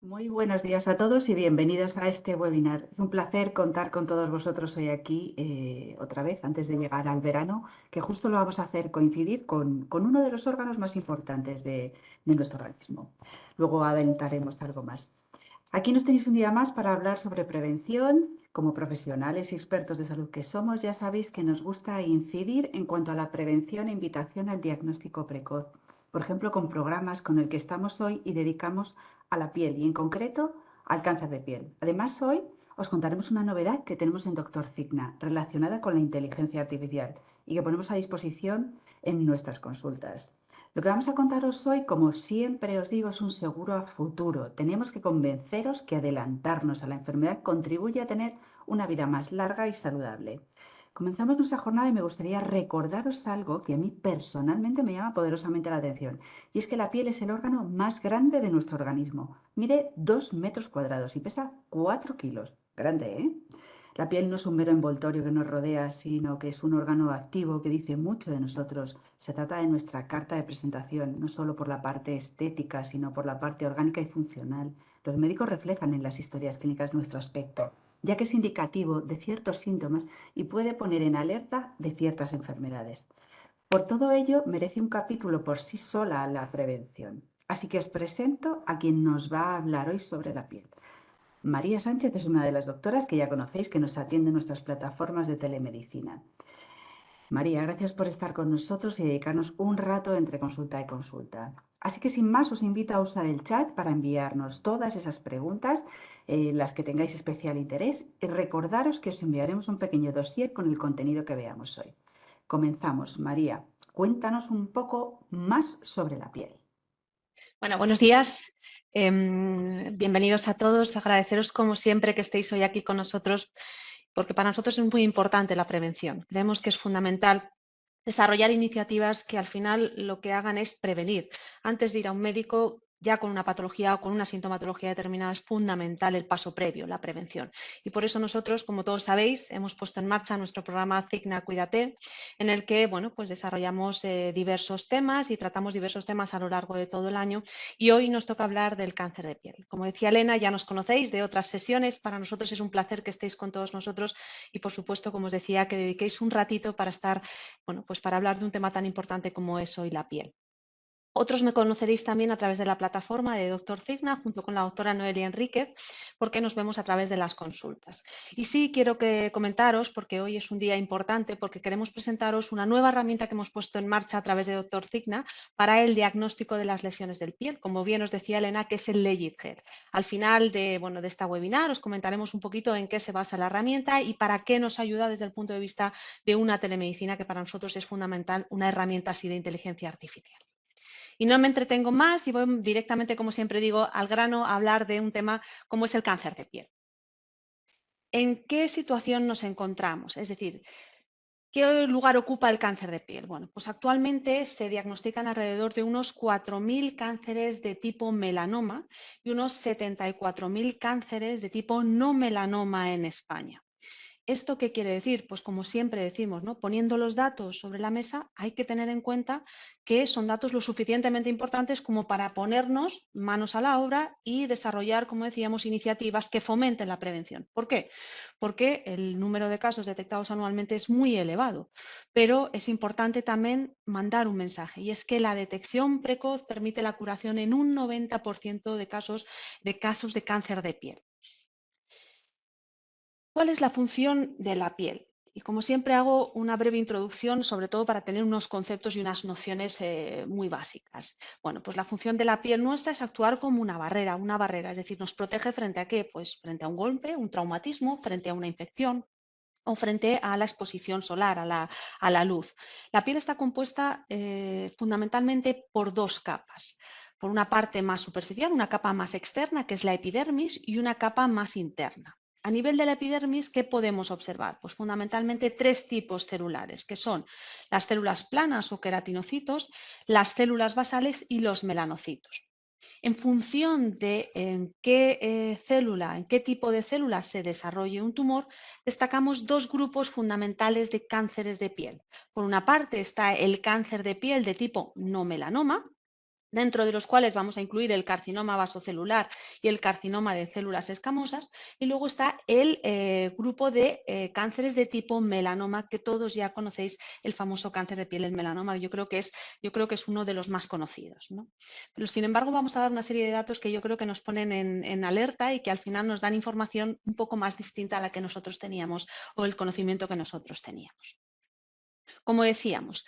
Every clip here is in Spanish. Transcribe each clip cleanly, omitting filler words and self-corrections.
Muy buenos días a todos y bienvenidos a este webinar. Es un placer contar con todos vosotros hoy aquí otra vez, antes de llegar al verano, que justo lo vamos a hacer coincidir con uno de los órganos más importantes de nuestro organismo. Luego adelantaremos algo más. Aquí nos tenéis un día más para hablar sobre prevención. Como profesionales y expertos de salud que somos, ya sabéis que nos gusta incidir en cuanto a la prevención e invitación al diagnóstico precoz. Por ejemplo, con programas con el que estamos hoy y dedicamos a la piel y en concreto al cáncer de piel. Además, hoy os contaremos una novedad que tenemos en Doctor Cigna relacionada con la inteligencia artificial y que ponemos a disposición en nuestras consultas. Lo que vamos a contaros hoy, como siempre os digo, es un seguro a futuro. Tenemos que convenceros que adelantarnos a la enfermedad contribuye a tener una vida más larga y saludable. Comenzamos nuestra jornada y me gustaría recordaros algo que a mí personalmente me llama poderosamente la atención. Y es que la piel es el órgano más grande de nuestro organismo. Mide 2 metros cuadrados y pesa 4 kilos. Grande, ¿eh? La piel no es un mero envoltorio que nos rodea, sino que es un órgano activo que dice mucho de nosotros. Se trata de nuestra carta de presentación, no solo por la parte estética, sino por la parte orgánica y funcional. Los médicos reflejan en las historias clínicas nuestro aspecto, ya que es indicativo de ciertos síntomas y puede poner en alerta de ciertas enfermedades. Por todo ello, merece un capítulo por sí sola la prevención. Así que os presento a quien nos va a hablar hoy sobre la piel. María Sánchez es una de las doctoras que ya conocéis que nos atiende en nuestras plataformas de telemedicina. María, gracias por estar con nosotros y dedicarnos un rato entre consulta y consulta. Así que sin más os invito a usar el chat para enviarnos todas esas preguntas, las que tengáis especial interés, y recordaros que os enviaremos un pequeño dossier con el contenido que veamos hoy. Comenzamos, María. Cuéntanos un poco más sobre la piel. Bueno, buenos días. Bienvenidos a todos. Agradeceros como siempre que estéis hoy aquí con nosotros, porque para nosotros es muy importante la prevención. Creemos que es fundamental desarrollar iniciativas que al final lo que hagan es prevenir. Antes de ir a un médico, ya con una patología o con una sintomatología determinada, es fundamental el paso previo, la prevención. Y por eso nosotros, como todos sabéis, hemos puesto en marcha nuestro programa Cigna Cuídate, en el que pues desarrollamos diversos temas y tratamos diversos temas a lo largo de todo el año. Y hoy nos toca hablar del cáncer de piel. Como decía Elena, ya nos conocéis de otras sesiones. Para nosotros es un placer que estéis con todos nosotros y, por supuesto, como os decía, que dediquéis un ratito para estar, pues para hablar de un tema tan importante como es hoy la piel. Otros me conoceréis también a través de la plataforma de Doctor Cigna, junto con la doctora Noelia Enríquez, porque nos vemos a través de las consultas. Y sí, quiero comentaros, porque hoy es un día importante, porque queremos presentaros una nueva herramienta que hemos puesto en marcha a través de Doctor Cigna para el diagnóstico de las lesiones del piel, como bien os decía Elena, que es el Legit Gel. Al final de esta webinar os comentaremos un poquito en qué se basa la herramienta y para qué nos ayuda desde el punto de vista de una telemedicina, que para nosotros es fundamental una herramienta así de inteligencia artificial. Y no me entretengo más y voy directamente, como siempre digo, al grano a hablar de un tema como es el cáncer de piel. ¿En qué situación nos encontramos? Es decir, ¿qué lugar ocupa el cáncer de piel? Bueno, pues actualmente se diagnostican alrededor de unos 4.000 cánceres de tipo melanoma y unos 74.000 cánceres de tipo no melanoma en España. ¿Esto qué quiere decir? Pues como siempre decimos, ¿no? Poniendo los datos sobre la mesa, hay que tener en cuenta que son datos lo suficientemente importantes como para ponernos manos a la obra y desarrollar, como decíamos, iniciativas que fomenten la prevención. ¿Por qué? Porque el número de casos detectados anualmente es muy elevado, pero es importante también mandar un mensaje, y es que la detección precoz permite la curación en un 90% de casos de cáncer de piel. ¿Cuál es la función de la piel? Y como siempre hago una breve introducción, sobre todo para tener unos conceptos y unas nociones muy básicas. Bueno, pues la función de la piel nuestra es actuar como una barrera, es decir, nos protege frente a qué? Pues frente a un golpe, un traumatismo, frente a una infección o frente a la exposición solar, a la luz. La piel está compuesta fundamentalmente por dos capas. Por una parte más superficial, una capa más externa, que es la epidermis, y una capa más interna. A nivel de la epidermis, ¿qué podemos observar? Pues fundamentalmente tres tipos celulares, que son las células planas o queratinocitos, las células basales y los melanocitos. En función de en qué célula, en qué tipo de célula se desarrolle un tumor, destacamos dos grupos fundamentales de cánceres de piel. Por una parte está el cáncer de piel de tipo no melanoma, dentro de los cuales vamos a incluir el carcinoma vasocelular y el carcinoma de células escamosas, y luego está el grupo de cánceres de tipo melanoma, que todos ya conocéis, el famoso cáncer de piel, el melanoma. Yo creo que es uno de los más conocidos, ¿no? Pero sin embargo vamos a dar una serie de datos que yo creo que nos ponen en alerta y que al final nos dan información un poco más distinta a la que nosotros teníamos o el conocimiento que nosotros teníamos. Como decíamos,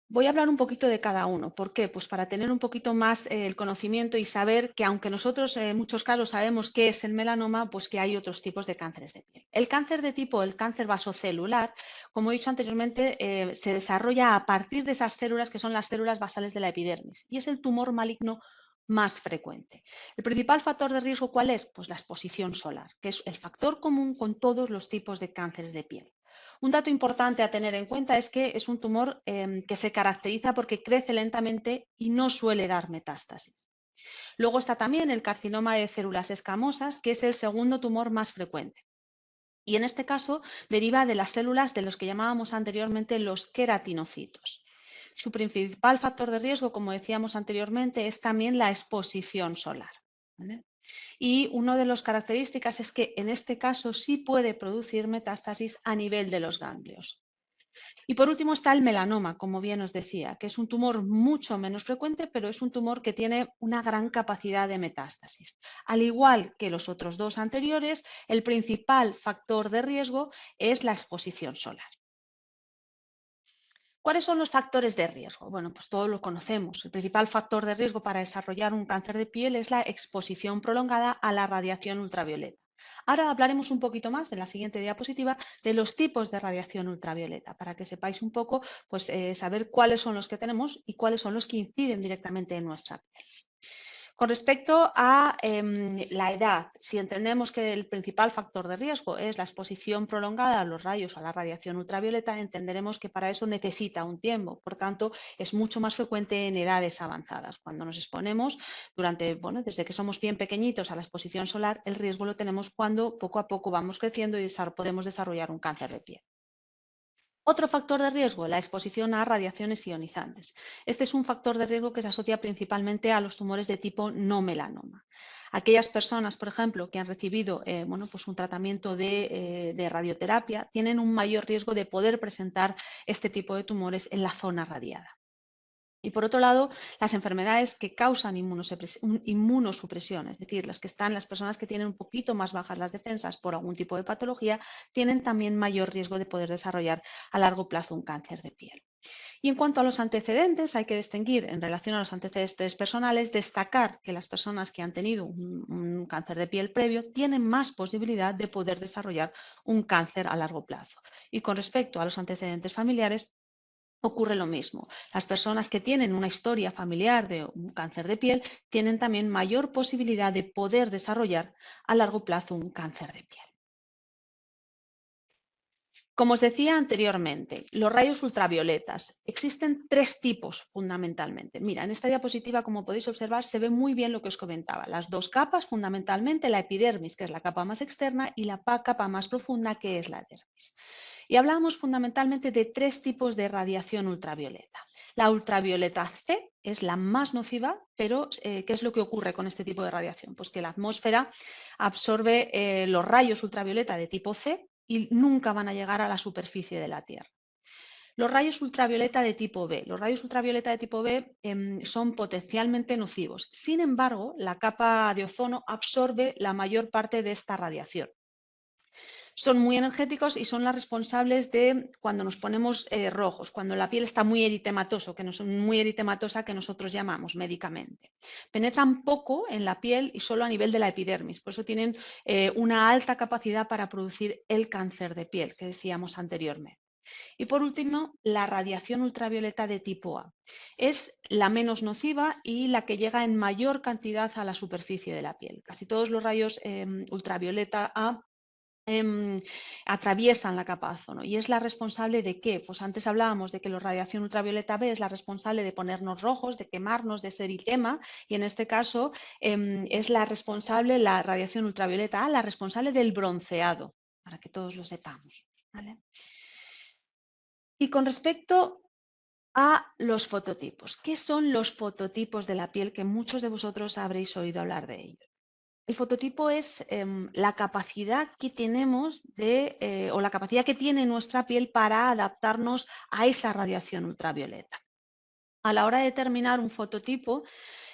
voy a hablar un poquito de cada uno. ¿Por qué? Pues para tener un poquito más el conocimiento y saber que aunque nosotros en muchos casos sabemos qué es el melanoma, pues que hay otros tipos de cánceres de piel. El cáncer de tipo, el cáncer vasocelular, como he dicho anteriormente, se desarrolla a partir de esas células que son las células basales de la epidermis y es el tumor maligno más frecuente. El principal factor de riesgo, ¿cuál es? Pues la exposición solar, que es el factor común con todos los tipos de cánceres de piel. Un dato importante a tener en cuenta es que es un tumor que se caracteriza porque crece lentamente y no suele dar metástasis. Luego está también el carcinoma de células escamosas, que es el segundo tumor más frecuente. Y en este caso deriva de las células de los que llamábamos anteriormente los queratinocitos. Su principal factor de riesgo, como decíamos anteriormente, es también la exposición solar, ¿vale? Y una de las características es que en este caso sí puede producir metástasis a nivel de los ganglios. Y por último está el melanoma, como bien os decía, que es un tumor mucho menos frecuente, pero es un tumor que tiene una gran capacidad de metástasis. Al igual que los otros dos anteriores, el principal factor de riesgo es la exposición solar. ¿Cuáles son los factores de riesgo? Bueno, pues todos lo conocemos. El principal factor de riesgo para desarrollar un cáncer de piel es la exposición prolongada a la radiación ultravioleta. Ahora hablaremos un poquito más en la siguiente diapositiva de los tipos de radiación ultravioleta, para que sepáis un poco, pues saber cuáles son los que tenemos y cuáles son los que inciden directamente en nuestra piel. Con respecto a la edad, si entendemos que el principal factor de riesgo es la exposición prolongada a los rayos o a la radiación ultravioleta, entenderemos que para eso necesita un tiempo. Por tanto, es mucho más frecuente en edades avanzadas. Cuando nos exponemos desde que somos bien pequeñitos a la exposición solar, el riesgo lo tenemos cuando poco a poco vamos creciendo y podemos desarrollar un cáncer de piel. Otro factor de riesgo, la exposición a radiaciones ionizantes. Este es un factor de riesgo que se asocia principalmente a los tumores de tipo no melanoma. Aquellas personas, por ejemplo, que han recibido pues un tratamiento de radioterapia, tienen un mayor riesgo de poder presentar este tipo de tumores en la zona radiada. Y por otro lado, las enfermedades que causan inmunosupresión, es decir, las personas que tienen un poquito más bajas las defensas por algún tipo de patología, tienen también mayor riesgo de poder desarrollar a largo plazo un cáncer de piel. Y en cuanto a los antecedentes, hay que distinguir en relación a los antecedentes personales, destacar que las personas que han tenido un cáncer de piel previo tienen más posibilidad de poder desarrollar un cáncer a largo plazo. Y con respecto a los antecedentes familiares, ocurre lo mismo. Las personas que tienen una historia familiar de un cáncer de piel tienen también mayor posibilidad de poder desarrollar a largo plazo un cáncer de piel. Como os decía anteriormente, los rayos ultravioletas. Existen tres tipos fundamentalmente. Mira, en esta diapositiva, como podéis observar, se ve muy bien lo que os comentaba. Las dos capas, fundamentalmente la epidermis, que es la capa más externa, y la capa más profunda, que es la dermis. Y hablamos fundamentalmente de tres tipos de radiación ultravioleta. La ultravioleta C es la más nociva, pero ¿qué es lo que ocurre con este tipo de radiación? Pues que la atmósfera absorbe los rayos ultravioleta de tipo C y nunca van a llegar a la superficie de la Tierra. Los rayos ultravioleta de tipo B. Los rayos ultravioleta de tipo B son potencialmente nocivos. Sin embargo, la capa de ozono absorbe la mayor parte de esta radiación. Son muy energéticos y son las responsables de cuando nos ponemos rojos, cuando la piel está muy muy eritematosa, que nosotros llamamos médicamente. Penetran poco en la piel y solo a nivel de la epidermis, por eso tienen una alta capacidad para producir el cáncer de piel que decíamos anteriormente. Y por último, la radiación ultravioleta de tipo A. Es la menos nociva y la que llega en mayor cantidad a la superficie de la piel. Casi todos los rayos ultravioleta A atraviesan la capa de ozono. ¿Y es la responsable de qué? Pues antes hablábamos de que la radiación ultravioleta B es la responsable de ponernos rojos, de quemarnos, de ser eritema, y en este caso es la radiación ultravioleta A, la responsable del bronceado, para que todos lo sepamos, ¿vale? Y con respecto a los fototipos. ¿Qué son los fototipos de la piel? Que muchos de vosotros habréis oído hablar de ellos. El fototipo es la capacidad que tenemos o la capacidad que tiene nuestra piel para adaptarnos a esa radiación ultravioleta. A la hora de determinar un fototipo,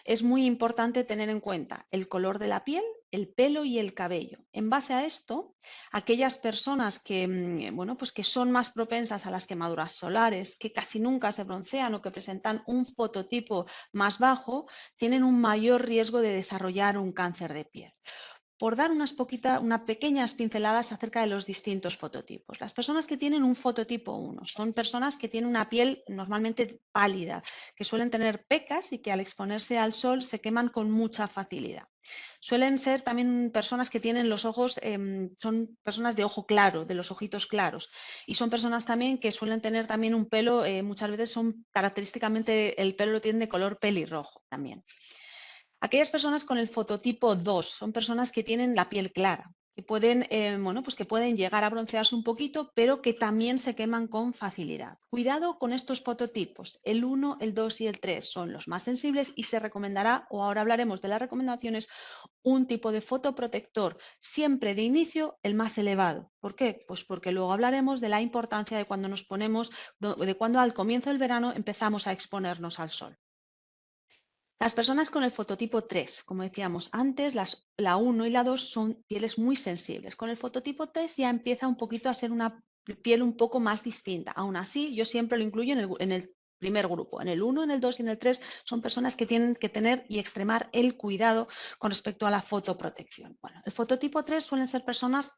es muy importante tener en cuenta el color de la piel, el pelo y el cabello. En base a esto, aquellas personas que, bueno, pues que son más propensas a las quemaduras solares, que casi nunca se broncean o que presentan un fototipo más bajo, tienen un mayor riesgo de desarrollar un cáncer de piel. Por dar unas pequeñas pinceladas acerca de los distintos fototipos. Las personas que tienen un fototipo 1 son personas que tienen una piel normalmente pálida, que suelen tener pecas y que al exponerse al sol se queman con mucha facilidad. Suelen ser también personas que tienen los ojos, son personas de ojo claro, de los ojitos claros. Y son personas también que suelen tener también un pelo, muchas veces son característicamente, el pelo lo tienen de color pelirrojo también. Aquellas personas con el fototipo 2 son personas que tienen la piel clara, que pueden, bueno, pues que pueden llegar a broncearse un poquito, pero que también se queman con facilidad. Cuidado con estos fototipos. El 1, el 2 y el 3 son los más sensibles y se recomendará, o ahora hablaremos de las recomendaciones, un tipo de fotoprotector, siempre de inicio el más elevado. ¿Por qué? Pues porque luego hablaremos de la importancia de cuando nos ponemos, de cuando al comienzo del verano empezamos a exponernos al sol. Las personas con el fototipo 3, como decíamos antes, la 1 y la 2 son pieles muy sensibles. Con el fototipo 3 ya empieza un poquito a ser una piel un poco más distinta. Aún así, yo siempre lo incluyo en el primer grupo. En el 1, en el 2 y en el 3 son personas que tienen que tener y extremar el cuidado con respecto a la fotoprotección. Bueno, el fototipo 3 suelen ser personas,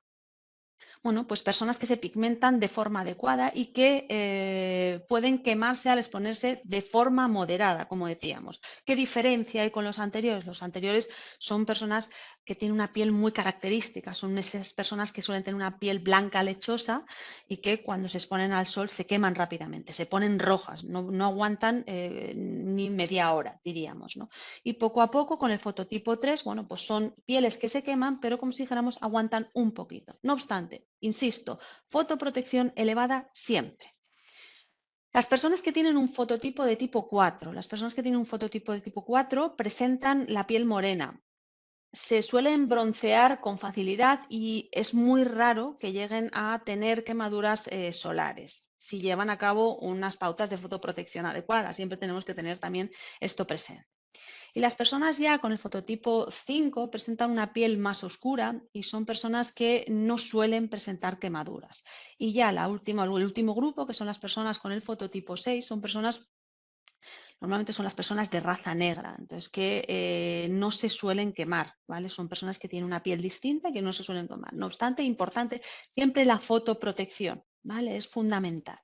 bueno, pues personas que se pigmentan de forma adecuada y que pueden quemarse al exponerse de forma moderada, como decíamos. ¿Qué diferencia hay con los anteriores? Los anteriores son personas que tienen una piel muy característica, son esas personas que suelen tener una piel blanca lechosa y que cuando se exponen al sol se queman rápidamente, se ponen rojas, no aguantan ni media hora, diríamos, ¿no? Y poco a poco con el fototipo 3, bueno, pues son pieles que se queman, pero como si dijéramos aguantan un poquito. No obstante, insisto, fotoprotección elevada siempre. Las personas que tienen un fototipo de tipo 4, las personas que tienen un fototipo de tipo 4 presentan la piel morena. Se suelen broncear con facilidad y es muy raro que lleguen a tener quemaduras solares si llevan a cabo unas pautas de fotoprotección adecuadas. Siempre tenemos que tener también esto presente. Y las personas ya con el fototipo 5 presentan una piel más oscura y son personas que no suelen presentar quemaduras. Y ya el último grupo, que son las personas con el fototipo 6, son personas, normalmente son las personas de raza negra, entonces que no se suelen quemar, ¿vale? Son personas que tienen una piel distinta y que no se suelen quemar. No obstante, importante siempre la fotoprotección, ¿vale? Es fundamental.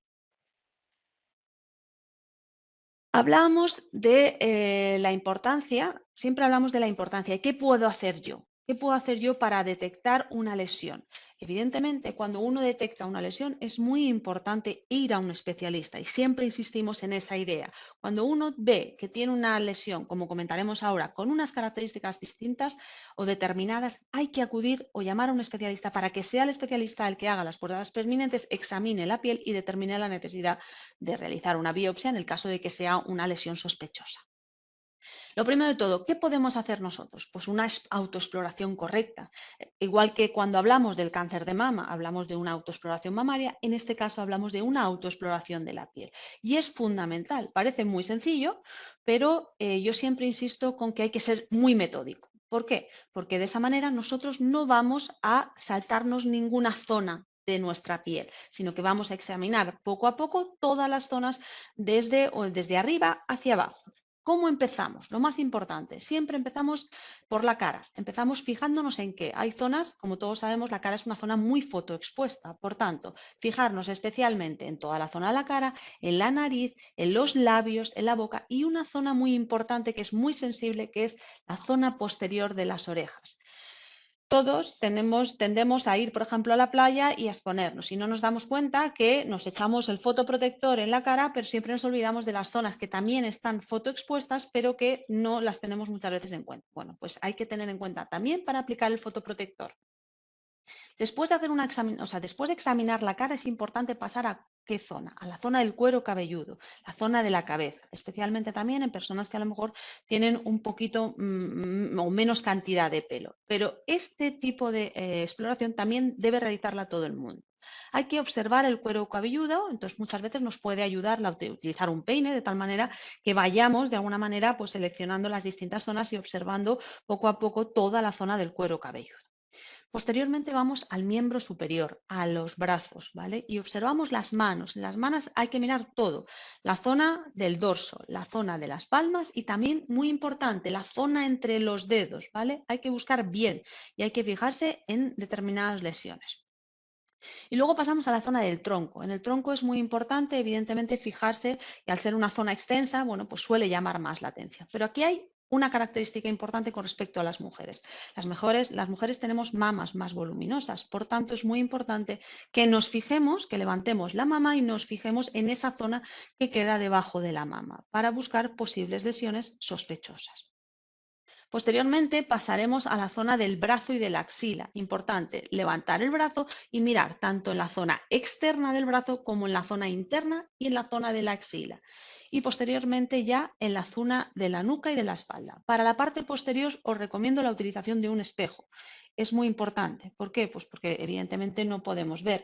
Hablamos de la importancia, siempre hablamos de la importancia. ¿Y qué puedo hacer yo? ¿Qué puedo hacer yo para detectar una lesión? Evidentemente, cuando uno detecta una lesión es muy importante ir a un especialista y siempre insistimos en esa idea. Cuando uno ve que tiene una lesión, como comentaremos ahora, con unas características distintas o determinadas, hay que acudir o llamar a un especialista para que sea el especialista el que haga las pruebas pertinentes, examine la piel y determine la necesidad de realizar una biopsia en el caso de que sea una lesión sospechosa. Lo primero de todo, ¿qué podemos hacer nosotros? Pues una autoexploración correcta. Igual que cuando hablamos del cáncer de mama, hablamos de una autoexploración mamaria, en este caso hablamos de una autoexploración de la piel. Y es fundamental, parece muy sencillo, pero yo siempre insisto con que hay que ser muy metódico. ¿Por qué? Porque de esa manera nosotros no vamos a saltarnos ninguna zona de nuestra piel, sino que vamos a examinar poco a poco todas las zonas desde arriba hacia abajo. ¿Cómo empezamos? Lo más importante, siempre empezamos por la cara. Empezamos fijándonos en que hay zonas, como todos sabemos, la cara es una zona muy fotoexpuesta. Por tanto, fijarnos especialmente en toda la zona de la cara, en la nariz, en los labios, en la boca y una zona muy importante que es muy sensible, que es la zona posterior de las orejas. Todos tendemos a ir, por ejemplo, a la playa y a exponernos y no nos damos cuenta que nos echamos el fotoprotector en la cara, pero siempre nos olvidamos de las zonas que también están fotoexpuestas, pero que no las tenemos muchas veces en cuenta. Bueno, pues hay que tener en cuenta también para aplicar el fotoprotector. Después de hacer después de examinar la cara, es importante pasar a ¿qué zona? A la zona del cuero cabelludo, la zona de la cabeza, especialmente también en personas que a lo mejor tienen un poquito o menos cantidad de pelo. Pero este tipo de exploración también debe realizarla todo el mundo. Hay que observar el cuero cabelludo, entonces muchas veces nos puede ayudar utilizar un peine de tal manera que vayamos de alguna manera pues seleccionando las distintas zonas y observando poco a poco toda la zona del cuero cabelludo. Posteriormente vamos al miembro superior, a los brazos, ¿vale? Y observamos las manos. En las manos hay que mirar todo, la zona del dorso, la zona de las palmas y también, muy importante, la zona entre los dedos, ¿vale? Hay que buscar bien y hay que fijarse en determinadas lesiones. Y luego pasamos a la zona del tronco. En el tronco es muy importante, evidentemente, fijarse y al ser una zona extensa, bueno, pues suele llamar más la atención. Pero aquí hay una característica importante con respecto a las mujeres. Las mujeres tenemos mamas más voluminosas, por tanto es muy importante que nos fijemos, que levantemos la mama y nos fijemos en esa zona que queda debajo de la mama para buscar posibles lesiones sospechosas. Posteriormente pasaremos a la zona del brazo y de la axila. Importante, levantar el brazo y mirar tanto en la zona externa del brazo como en la zona interna y en la zona de la axila. Y posteriormente ya en la zona de la nuca y de la espalda. Para la parte posterior os recomiendo la utilización de un espejo. Es muy importante. ¿Por qué? Pues porque evidentemente no podemos ver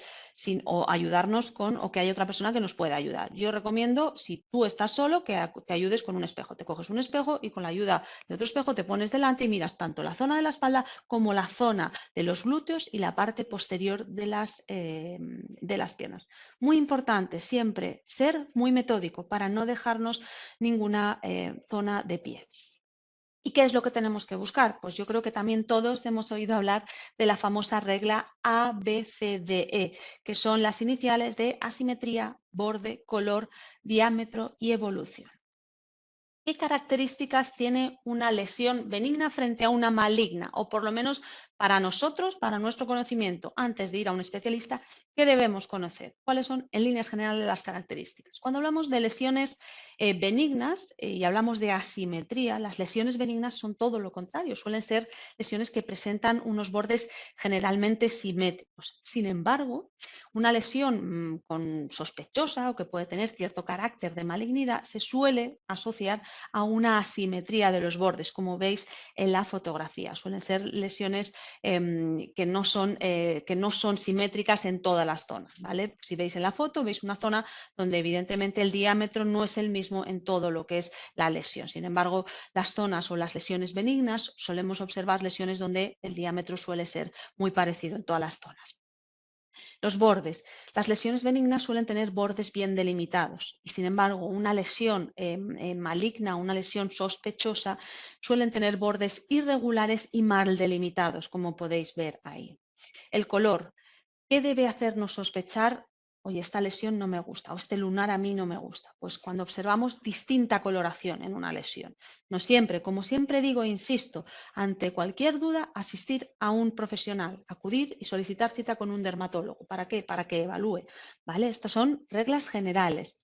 o ayudarnos con o que hay otra persona que nos pueda ayudar. Yo recomiendo, si tú estás solo, que te ayudes con un espejo. Te coges un espejo y con la ayuda de otro espejo te pones delante y miras tanto la zona de la espalda como la zona de los glúteos y la parte posterior de las piernas. Muy importante siempre ser muy metódico para no dejarnos ninguna zona de pie. ¿Y qué es lo que tenemos que buscar? Pues yo creo que también todos hemos oído hablar de la famosa regla ABCDE, que son las iniciales de asimetría, borde, color, diámetro y evolución. ¿Qué características tiene una lesión benigna frente a una maligna? O por lo menos para nosotros, para nuestro conocimiento, antes de ir a un especialista, ¿qué debemos conocer? ¿Cuáles son en líneas generales las características? Cuando hablamos de lesiones benignas y hablamos de asimetría, las lesiones benignas son todo lo contrario, suelen ser lesiones que presentan unos bordes generalmente simétricos. Sin embargo, una lesión sospechosa o que puede tener cierto carácter de malignidad se suele asociar a una asimetría de los bordes, como veis en la fotografía. Suelen ser lesiones que no son simétricas en todas las zonas, ¿vale? Si veis en la foto, veis una zona donde evidentemente el diámetro no es el mismo en todo lo que es la lesión. Sin embargo, las zonas o las lesiones benignas solemos observar lesiones donde el diámetro suele ser muy parecido en todas las zonas. Los bordes. Las lesiones benignas suelen tener bordes bien delimitados y, sin embargo, una lesión maligna, una lesión sospechosa, suelen tener bordes irregulares y mal delimitados, como podéis ver ahí. El color. ¿Qué debe hacernos sospechar? Oye, esta lesión no me gusta o este lunar a mí no me gusta. Pues cuando observamos distinta coloración en una lesión. No siempre, como siempre digo, insisto, ante cualquier duda, asistir a un profesional, acudir y solicitar cita con un dermatólogo. ¿Para qué? Para que evalúe. ¿Vale? Estas son reglas generales.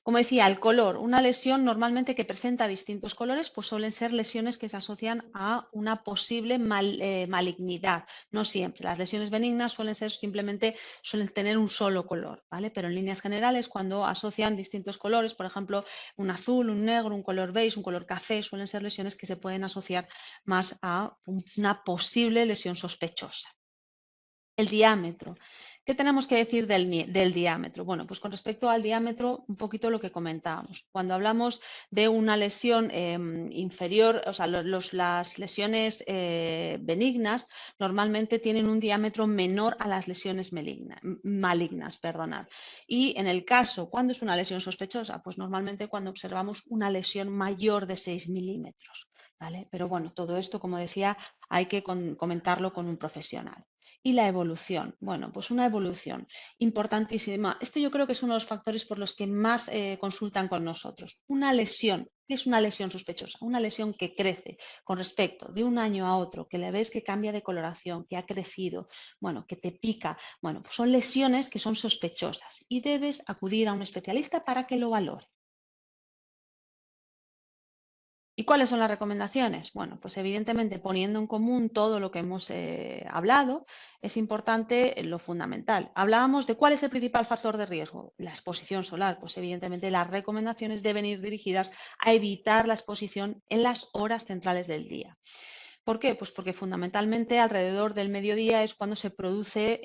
Como decía, el color, una lesión normalmente que presenta distintos colores, pues suelen ser lesiones que se asocian a una posible malignidad. No siempre. Las lesiones benignas suelen tener un solo color, ¿vale? Pero en líneas generales, cuando asocian distintos colores, por ejemplo, un azul, un negro, un color beige, un color café, suelen ser lesiones que se pueden asociar más a una posible lesión sospechosa. El diámetro. ¿Qué tenemos que decir del diámetro? Bueno, pues con respecto al diámetro, un poquito lo que comentábamos. Cuando hablamos de una lesión inferior, o sea, las lesiones benignas normalmente tienen un diámetro menor a las lesiones malignas. Perdonad. Y en el caso, ¿cuándo es una lesión sospechosa? Pues normalmente cuando observamos una lesión mayor de 6 milímetros. ¿Vale? Pero bueno, todo esto, como decía, hay que comentarlo con un profesional. Y la evolución. Bueno, pues una evolución importantísima. Este yo creo que es uno de los factores por los que más consultan con nosotros. Una lesión. ¿Qué es una lesión sospechosa? Una lesión que crece con respecto de un año a otro, que le ves que cambia de coloración, que ha crecido, bueno, que te pica. Bueno, pues son lesiones que son sospechosas y debes acudir a un especialista para que lo valore. ¿Y cuáles son las recomendaciones? Bueno, pues evidentemente poniendo en común todo lo que hemos hablado, es importante lo fundamental. Hablábamos de cuál es el principal factor de riesgo, la exposición solar. Pues evidentemente las recomendaciones deben ir dirigidas a evitar la exposición en las horas centrales del día. ¿Por qué? Pues porque fundamentalmente alrededor del mediodía es cuando se produce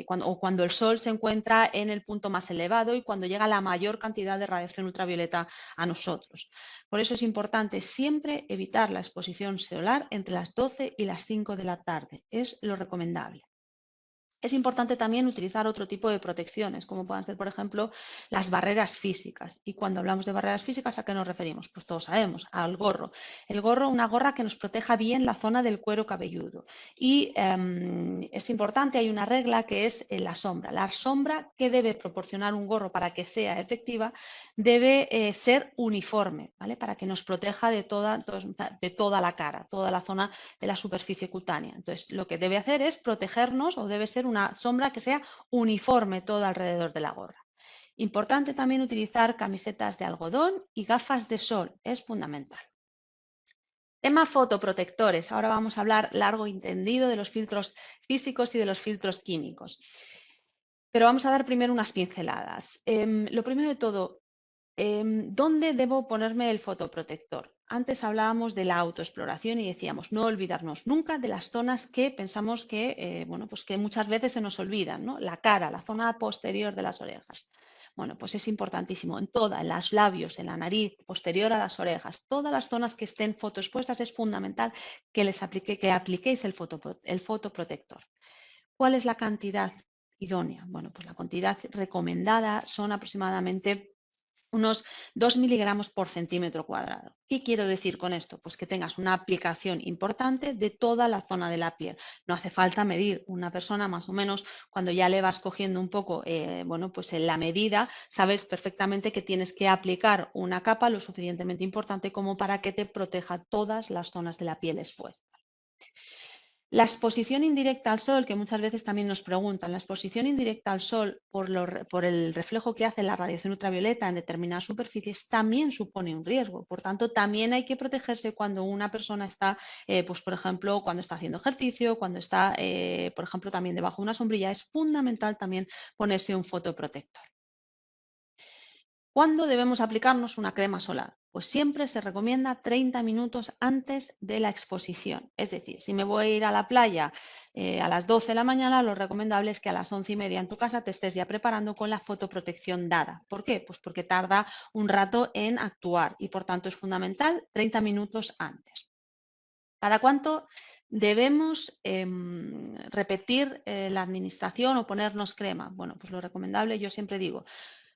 o cuando el sol se encuentra en el punto más elevado y cuando llega la mayor cantidad de radiación ultravioleta a nosotros. Por eso es importante siempre evitar la exposición solar entre las 12 y las 5 de la tarde. Es lo recomendable. Es importante también utilizar otro tipo de protecciones, como puedan ser, por ejemplo, las barreras físicas. Y cuando hablamos de barreras físicas, ¿a qué nos referimos? Pues todos sabemos, al gorro. El gorro, una gorra que nos proteja bien la zona del cuero cabelludo. Y es importante, hay una regla que es la sombra. La sombra que debe proporcionar un gorro para que sea efectiva debe ser uniforme, ¿vale? Para que nos proteja de toda la cara, toda la zona de la superficie cutánea. Entonces, lo que debe hacer es protegernos o debe ser una sombra que sea uniforme todo alrededor de la gorra. Importante también utilizar camisetas de algodón y gafas de sol, es fundamental. Tema fotoprotectores. Ahora vamos a hablar largo y tendido de los filtros físicos y de los filtros químicos. Pero vamos a dar primero unas pinceladas. Lo primero de todo, ¿dónde debo ponerme el fotoprotector? Antes hablábamos de la autoexploración y decíamos no olvidarnos nunca de las zonas que pensamos que, bueno, pues que muchas veces se nos olvidan, ¿no? La cara, la zona posterior de las orejas. Bueno, pues es importantísimo en todas, en los labios, en la nariz, posterior a las orejas, todas las zonas que estén fotoexpuestas es fundamental que apliquéis el fotoprotector. ¿Cuál es la cantidad idónea? Bueno, pues la cantidad recomendada son aproximadamente unos 2 miligramos por centímetro cuadrado. ¿Qué quiero decir con esto? Pues que tengas una aplicación importante de toda la zona de la piel. No hace falta medir. Una persona más o menos, cuando ya le vas cogiendo un poco, bueno, pues en la medida, sabes perfectamente que tienes que aplicar una capa lo suficientemente importante como para que te proteja todas las zonas de la piel expuestas. La exposición indirecta al sol, que muchas veces también nos preguntan, la exposición indirecta al sol por el reflejo que hace la radiación ultravioleta en determinadas superficies también supone un riesgo. Por tanto, también hay que protegerse cuando una persona está, pues por ejemplo, cuando está haciendo ejercicio, cuando está, por ejemplo, también debajo de una sombrilla. Es fundamental también ponerse un fotoprotector. ¿Cuándo debemos aplicarnos una crema solar? Pues siempre se recomienda 30 minutos antes de la exposición. Es decir, si me voy a ir a la playa a las 12 de la mañana, lo recomendable es que a las 11:30 en tu casa te estés ya preparando con la fotoprotección dada. ¿Por qué? Pues porque tarda un rato en actuar y por tanto es fundamental 30 minutos antes. ¿Cada cuánto debemos repetir la administración o ponernos crema? Bueno, pues lo recomendable, yo siempre digo,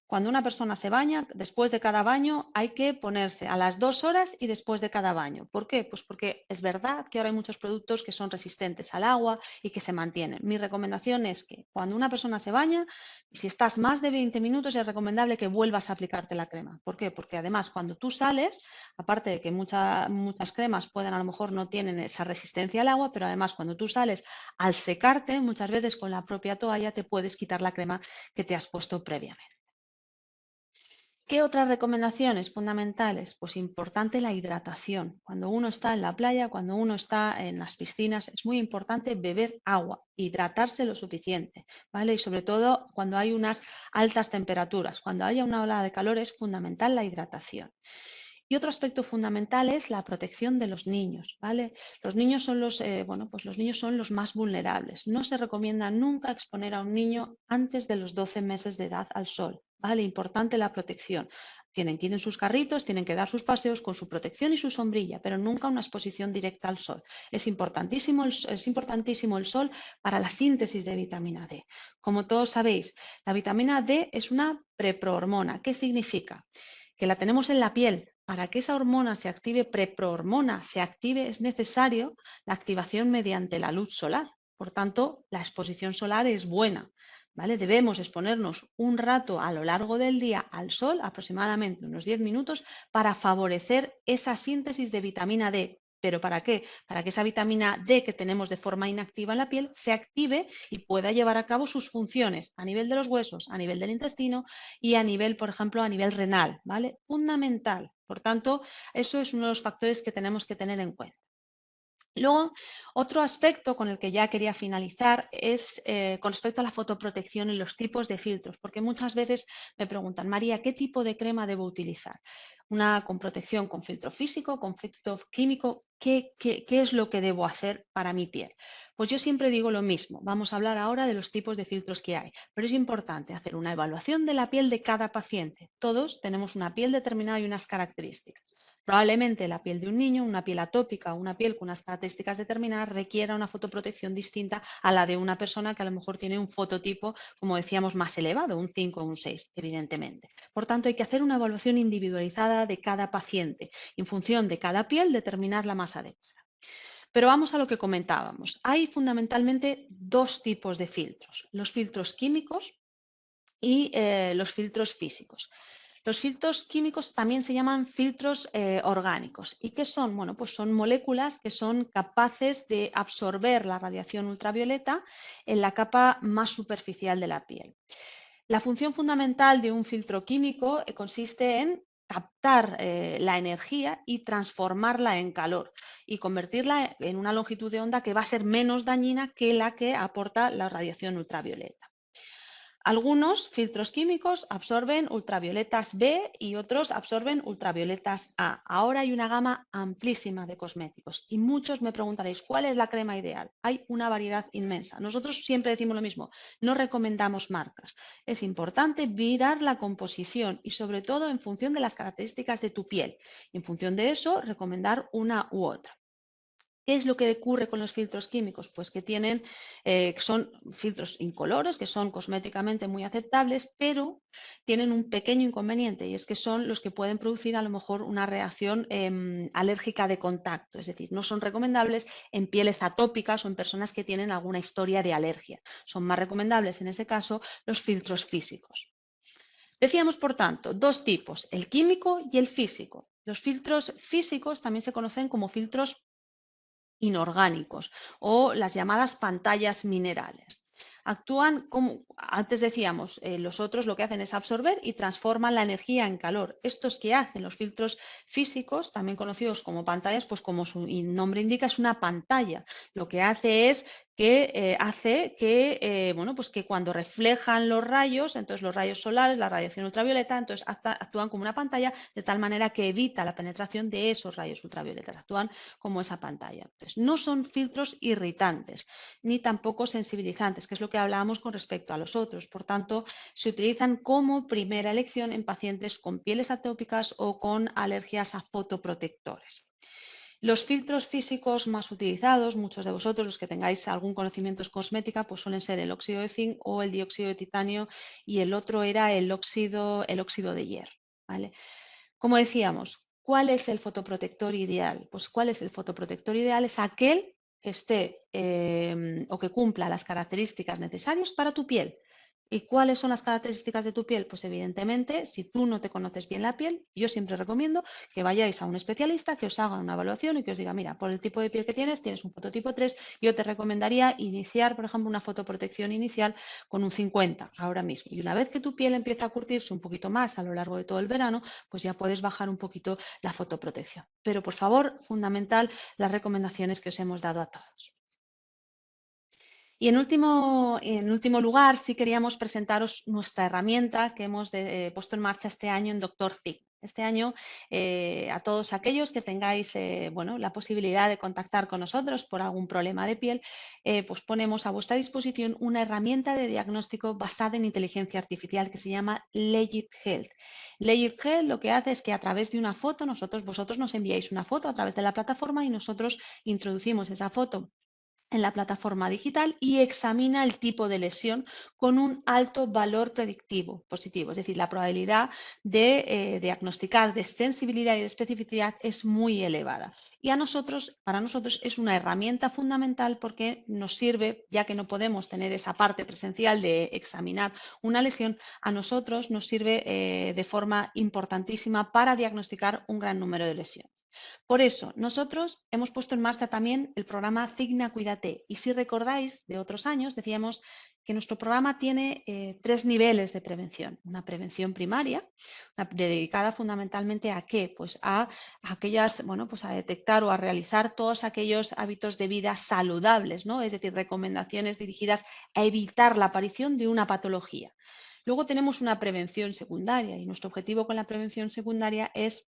cuando una persona se baña, después de cada baño hay que ponerse a las 2 horas y después de cada baño. ¿Por qué? Pues porque es verdad que ahora hay muchos productos que son resistentes al agua y que se mantienen. Mi recomendación es que cuando una persona se baña, si estás más de 20 minutos, es recomendable que vuelvas a aplicarte la crema. ¿Por qué? Porque además cuando tú sales, aparte de que muchas cremas pueden a lo mejor no tienen esa resistencia al agua, pero además cuando tú sales, al secarte, muchas veces con la propia toalla te puedes quitar la crema que te has puesto previamente. ¿Qué otras recomendaciones fundamentales? Pues importante la hidratación. Cuando uno está en la playa, cuando uno está en las piscinas, es muy importante beber agua, hidratarse lo suficiente, ¿vale? Y sobre todo cuando hay unas altas temperaturas, cuando haya una ola de calor es fundamental la hidratación. Y otro aspecto fundamental es la protección de los niños, ¿vale? Los niños son bueno, pues los niños son los más vulnerables. No se recomienda nunca exponer a un niño antes de los 12 meses de edad al sol, ¿vale? Importante la protección. Tienen que ir en sus carritos, tienen que dar sus paseos con su protección y su sombrilla, pero nunca una exposición directa al sol. Es importantísimo el sol para la síntesis de vitamina D. Como todos sabéis, la vitamina D es una preprohormona. ¿Qué significa? Que la tenemos en la piel. Para que esa hormona se active, preprohormona se active, es necesario la activación mediante la luz solar. Por tanto, la exposición solar es buena, ¿vale? Debemos exponernos un rato a lo largo del día al sol, aproximadamente unos 10 minutos, para favorecer esa síntesis de vitamina D. ¿Pero para qué? Para que esa vitamina D que tenemos de forma inactiva en la piel se active y pueda llevar a cabo sus funciones a nivel de los huesos, a nivel del intestino y a nivel, por ejemplo, a nivel renal, ¿vale? Fundamental Por tanto, eso es uno de los factores que tenemos que tener en cuenta. Luego, otro aspecto con el que ya quería finalizar es con respecto a la fotoprotección y los tipos de filtros, porque muchas veces me preguntan, María, ¿qué tipo de crema debo utilizar? Una con protección con filtro físico, con filtro químico, ¿qué es lo que debo hacer para mi piel? Pues yo siempre digo lo mismo, vamos a hablar ahora de los tipos de filtros que hay, pero es importante hacer una evaluación de la piel de cada paciente. Todos tenemos una piel determinada y unas características. Probablemente la piel de un niño, una piel atópica o una piel con unas características determinadas requiera una fotoprotección distinta a la de una persona que a lo mejor tiene un fototipo, como decíamos, más elevado, un 5 o un 6, evidentemente. Por tanto, hay que hacer una evaluación individualizada de cada paciente. En función de cada piel, determinar la más adecuada. Pero vamos a lo que comentábamos. Hay fundamentalmente dos tipos de filtros, los filtros químicos y los filtros físicos. Los filtros químicos también se llaman filtros orgánicos. ¿Y qué son? Bueno, pues son moléculas que son capaces de absorber la radiación ultravioleta en la capa más superficial de la piel. La función fundamental de un filtro químico consiste en captar la energía y transformarla en calor y convertirla en una longitud de onda que va a ser menos dañina que la que aporta la radiación ultravioleta. Algunos filtros químicos absorben ultravioletas B y otros absorben ultravioletas A. Ahora hay una gama amplísima de cosméticos y muchos me preguntaréis, ¿cuál es la crema ideal? Hay una variedad inmensa. Nosotros siempre decimos lo mismo, no recomendamos marcas. Es importante mirar la composición y sobre todo en función de las características de tu piel. En función de eso, recomendar una u otra. ¿Qué es lo que ocurre con los filtros químicos? Pues que son filtros incoloros, que son cosméticamente muy aceptables, pero tienen un pequeño inconveniente y es que son los que pueden producir a lo mejor una reacción alérgica de contacto. Es decir, no son recomendables en pieles atópicas o en personas que tienen alguna historia de alergia. Son más recomendables en ese caso los filtros físicos. Decíamos, por tanto, dos tipos, el químico y el físico. Los filtros físicos también se conocen como filtros inorgánicos o las llamadas pantallas minerales. Actúan como, antes decíamos, los otros lo que hacen es absorber y transforman la energía en calor. Estos que hacen los filtros físicos, también conocidos como pantallas, pues como su nombre indica, es una pantalla. Lo que hace es que bueno, pues que cuando reflejan los rayos, entonces los rayos solares, la radiación ultravioleta, entonces actúan como una pantalla de tal manera que evita la penetración de esos rayos ultravioletas, actúan como esa pantalla. Entonces, no son filtros irritantes ni tampoco sensibilizantes, que es lo que hablábamos con respecto a los otros. Por tanto, se utilizan como primera elección en pacientes con pieles atópicas o con alergias a fotoprotectores. Los filtros físicos más utilizados, muchos de vosotros los que tengáis algún conocimiento en cosmética, pues suelen ser el óxido de zinc o el dióxido de titanio y el otro era el óxido de hierro. ¿Vale? Como decíamos, ¿cuál es el fotoprotector ideal? Pues ¿cuál es el fotoprotector ideal? Es aquel que esté o que cumpla las características necesarias para tu piel. ¿Y cuáles son las características de tu piel? Pues evidentemente, si tú no te conoces bien la piel, yo siempre recomiendo que vayáis a un especialista que os haga una evaluación y que os diga, mira, por el tipo de piel que tienes un fototipo 3, yo te recomendaría iniciar, por ejemplo, una fotoprotección inicial con un 50 ahora mismo. Y una vez que tu piel empieza a curtirse un poquito más a lo largo de todo el verano, pues ya puedes bajar un poquito la fotoprotección. Pero por favor, fundamental las recomendaciones que os hemos dado a todos. Y en último lugar, sí queríamos presentaros nuestra herramienta que hemos puesto en marcha este año en Doctor Thick. Este año, a todos aquellos que tengáis bueno, la posibilidad de contactar con nosotros por algún problema de piel, pues ponemos a vuestra disposición una herramienta de diagnóstico basada en inteligencia artificial que se llama Legit Health. Legit Health lo que hace es que a través de una foto, vosotros nos enviáis una foto a través de la plataforma y nosotros introducimos esa foto en la plataforma digital y examina el tipo de lesión con un alto valor predictivo positivo. Es decir, la probabilidad de diagnosticar de sensibilidad y de especificidad es muy elevada. Y para nosotros es una herramienta fundamental porque nos sirve, ya que no podemos tener esa parte presencial de examinar una lesión, a nosotros nos sirve de forma importantísima para diagnosticar un gran número de lesiones. Por eso, nosotros hemos puesto en marcha también el programa Cigna Cuídate. Y si recordáis de otros años, decíamos que nuestro programa tiene 3 niveles de prevención. Una prevención primaria, dedicada fundamentalmente a qué? Pues a aquellas, bueno, pues a detectar o a realizar todos aquellos hábitos de vida saludables, ¿no? Es decir, recomendaciones dirigidas a evitar la aparición de una patología. Luego tenemos una prevención secundaria y nuestro objetivo con la prevención secundaria es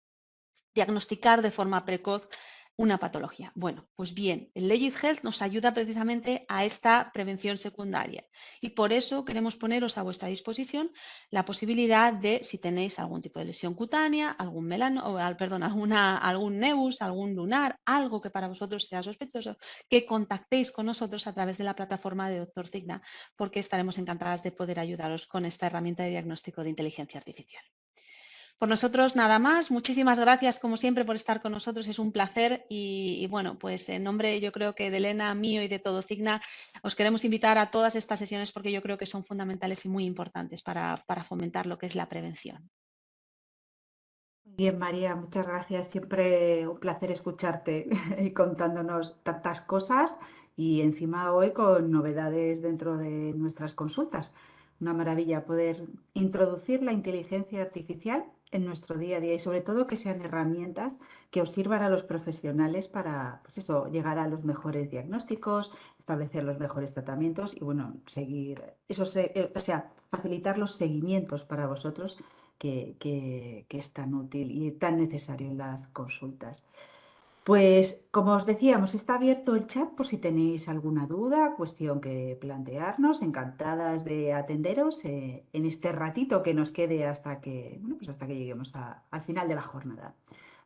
diagnosticar de forma precoz una patología. Bueno, pues bien, el Legit Health nos ayuda precisamente a esta prevención secundaria y por eso queremos poneros a vuestra disposición la posibilidad de, si tenéis algún tipo de lesión cutánea, algún perdón, algún nevus, algún lunar, algo que para vosotros sea sospechoso, que contactéis con nosotros a través de la plataforma de Doctor Cigna, porque estaremos encantadas de poder ayudaros con esta herramienta de diagnóstico de inteligencia artificial. Por nosotros nada más. Muchísimas gracias como siempre por estar con nosotros. Es un placer y bueno, pues en nombre yo creo que de Elena, mío y de todo Cigna, os queremos invitar a todas estas sesiones porque yo creo que son fundamentales y muy importantes para fomentar lo que es la prevención. Bien, María, muchas gracias. Siempre un placer escucharte y contándonos tantas cosas y encima hoy con novedades dentro de nuestras consultas. Una maravilla poder introducir la inteligencia artificial en nuestro día a día y sobre todo que sean herramientas que os sirvan a los profesionales para, pues eso, llegar a los mejores diagnósticos, establecer los mejores tratamientos y bueno, seguir, o sea, facilitar los seguimientos para vosotros que es tan útil y tan necesario en las consultas. Pues como os decíamos, está abierto el chat por si tenéis alguna duda, cuestión que plantearnos. Encantadas de atenderos en este ratito que nos quede hasta que, bueno, pues hasta que lleguemos al final de la jornada.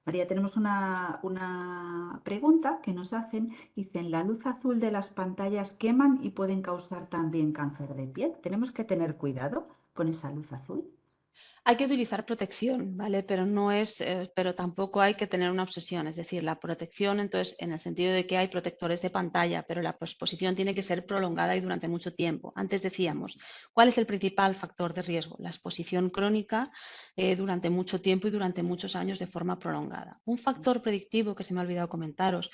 María, tenemos una pregunta que nos hacen. Dicen, la luz azul de las pantallas queman y pueden causar también cáncer de piel. ¿Tenemos que tener cuidado con esa luz azul? Hay que utilizar protección, ¿vale? Pero no es, pero tampoco hay que tener una obsesión. Es decir, la protección, entonces, en el sentido de que hay protectores de pantalla, pero la exposición tiene que ser prolongada y durante mucho tiempo. Antes decíamos, ¿cuál es el principal factor de riesgo? La exposición crónica durante mucho tiempo y durante muchos años de forma prolongada. Un factor predictivo que se me ha olvidado comentaros,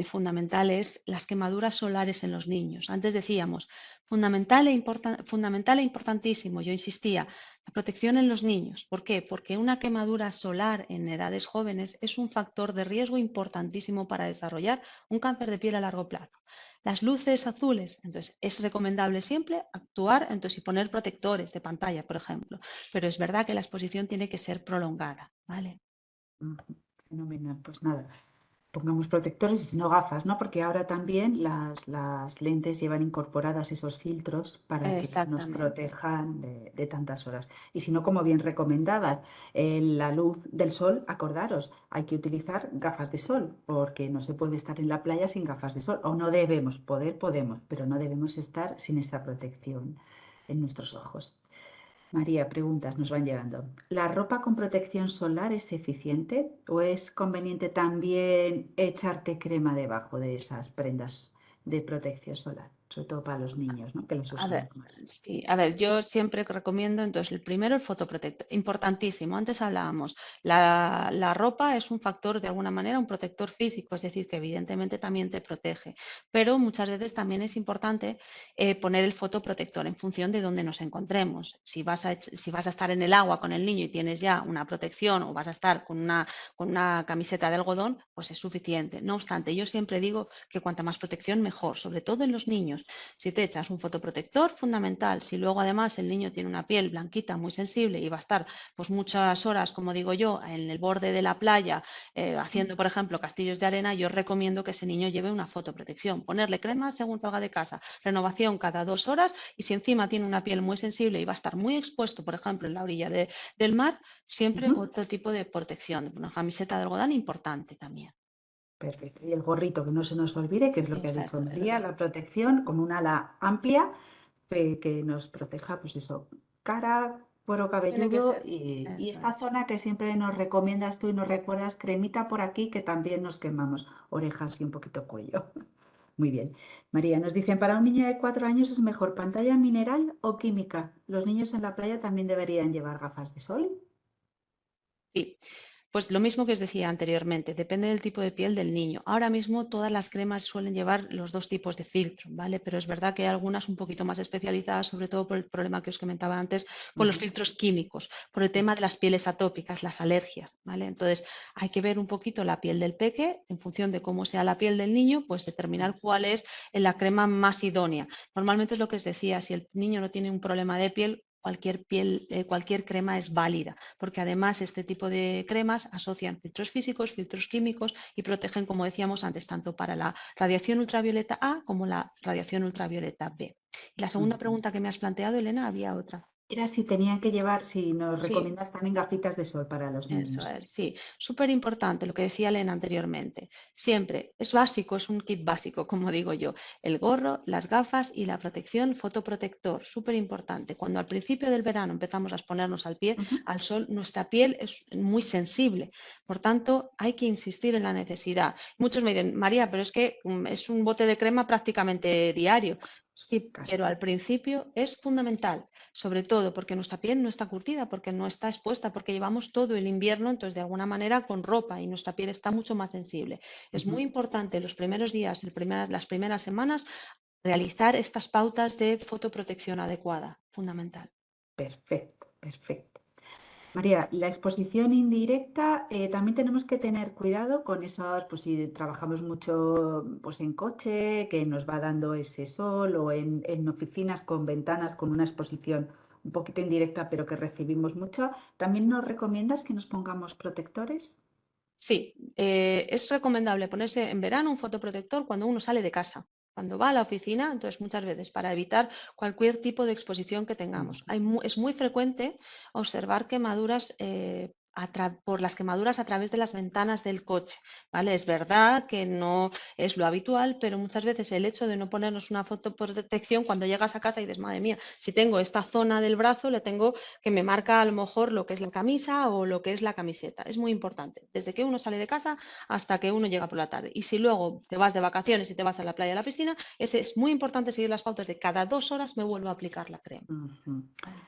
fundamental, es las quemaduras solares en los niños. Antes decíamos, fundamental e importantísimo, yo insistía, la protección en los niños. ¿Por qué? Porque una quemadura solar en edades jóvenes es un factor de riesgo importantísimo para desarrollar un cáncer de piel a largo plazo. Las luces azules, entonces es recomendable siempre actuar entonces, y poner protectores de pantalla, por ejemplo, pero es verdad que la exposición tiene que ser prolongada, ¿vale? Ujú, fenomenal, pues nada. Pongamos protectores y si no gafas, ¿no? Porque ahora también las lentes llevan incorporadas esos filtros para que nos Exactamente. protejan de tantas horas. Y si no, como bien recomendabas, la luz del sol, acordaros, hay que utilizar gafas de sol, porque no se puede estar en la playa sin gafas de sol. O no debemos, podemos, pero no debemos estar sin esa protección en nuestros ojos. María, preguntas nos van llegando. ¿La ropa con protección solar es eficiente o es conveniente también echarte crema debajo de esas prendas de protección solar? Sobre todo para los niños, ¿no? Que las A ver, usamos más. sí, a ver, yo siempre recomiendo, entonces, el primero, el fotoprotector. Importantísimo, antes hablábamos, la ropa es un factor, de alguna manera, un protector físico, es decir, que evidentemente también te protege, pero muchas veces también es importante poner el fotoprotector en función de dónde nos encontremos. Si vas a estar en el agua con el niño y tienes ya una protección o vas a estar con una camiseta de algodón, pues es suficiente. No obstante, yo siempre digo que cuanta más protección, mejor, sobre todo en los niños. Si te echas un fotoprotector, fundamental. Si luego además el niño tiene una piel blanquita muy sensible y va a estar pues muchas horas, como digo yo, en el borde de la playa haciendo, por ejemplo, castillos de arena, yo recomiendo que ese niño lleve una fotoprotección. Ponerle crema según salga de casa, renovación cada 2 horas y si encima tiene una piel muy sensible y va a estar muy expuesto, por ejemplo, en la orilla del mar, siempre Ujú. otro tipo de protección. Una camiseta de algodón importante también. Perfecto. Y el gorrito, que no se nos olvide, que es lo que ha dicho María, Exactamente. la protección con un ala amplia que nos proteja, pues eso, cara, cuero Tiene que cabelludo ser. y Eso esta es. zona que siempre nos recomiendas tú y nos recuerdas, cremita por aquí, que también nos quemamos, orejas y un poquito cuello. Muy bien. María, nos dicen, para un niño de 4 años es mejor pantalla mineral o química. ¿Los niños en la playa también deberían llevar gafas de sol? Sí. Pues lo mismo que os decía anteriormente, depende del tipo de piel del niño. Ahora mismo todas las cremas suelen llevar los dos tipos de filtro, ¿vale? Pero es verdad que hay algunas un poquito más especializadas, sobre todo por el problema que os comentaba antes con los Ujú. filtros químicos, por el tema de las pieles atópicas, las alergias, ¿vale? Entonces hay que ver un poquito la piel del peque, en función de cómo sea la piel del niño, pues determinar cuál es la crema más idónea. Normalmente es lo que os decía, si el niño no tiene un problema de piel, cualquier crema es válida, porque además este tipo de cremas asocian filtros físicos, filtros químicos y protegen, como decíamos antes, tanto para la radiación ultravioleta A como la radiación ultravioleta B. Y la segunda Ujú. pregunta que me has planteado, Elena, había otra. Era si tenían que llevar, si nos Sí, recomiendas también gafitas de sol para los eso niños. es, sí, súper importante lo que decía Elena anteriormente. Siempre es básico, es un kit básico, como digo yo. El gorro, las gafas y la protección fotoprotector, súper importante. Cuando al principio del verano empezamos a exponernos al pie, Ujú. al sol, nuestra piel es muy sensible. Por tanto, hay que insistir en la necesidad. Muchos me dicen, María, pero es que es un bote de crema prácticamente diario. Sí, Casi. pero al principio es fundamental, sobre todo porque nuestra piel no está curtida, porque no está expuesta, porque llevamos todo el invierno, entonces de alguna manera con ropa y nuestra piel está mucho más sensible. Es muy Ujú. importante los primeros días, las primeras semanas, realizar estas pautas de fotoprotección adecuada, fundamental. Perfecto, perfecto. María, la exposición indirecta, también tenemos que tener cuidado con esas, pues si trabajamos mucho pues en coche, que nos va dando ese sol, o en oficinas con ventanas con una exposición un poquito indirecta, pero que recibimos mucho. ¿También nos recomiendas que nos pongamos protectores? Sí, es recomendable ponerse en verano un fotoprotector cuando uno sale de casa. Cuando va a la oficina, entonces muchas veces para evitar cualquier tipo de exposición que tengamos. Mm. Es muy frecuente observar quemaduras por las quemaduras a través de las ventanas del coche, ¿vale? Es verdad que no es lo habitual, pero muchas veces el hecho de no ponernos una fotoprotección cuando llegas a casa y dices, madre mía, si tengo esta zona del brazo, le tengo que me marca a lo mejor lo que es la camisa o lo que es la camiseta. Es muy importante, desde que uno sale de casa hasta que uno llega por la tarde. Y si luego te vas de vacaciones y te vas a la playa, a la piscina, es muy importante seguir las pautas de cada 2 horas me vuelvo a aplicar la crema. Ujú. ¿Vale?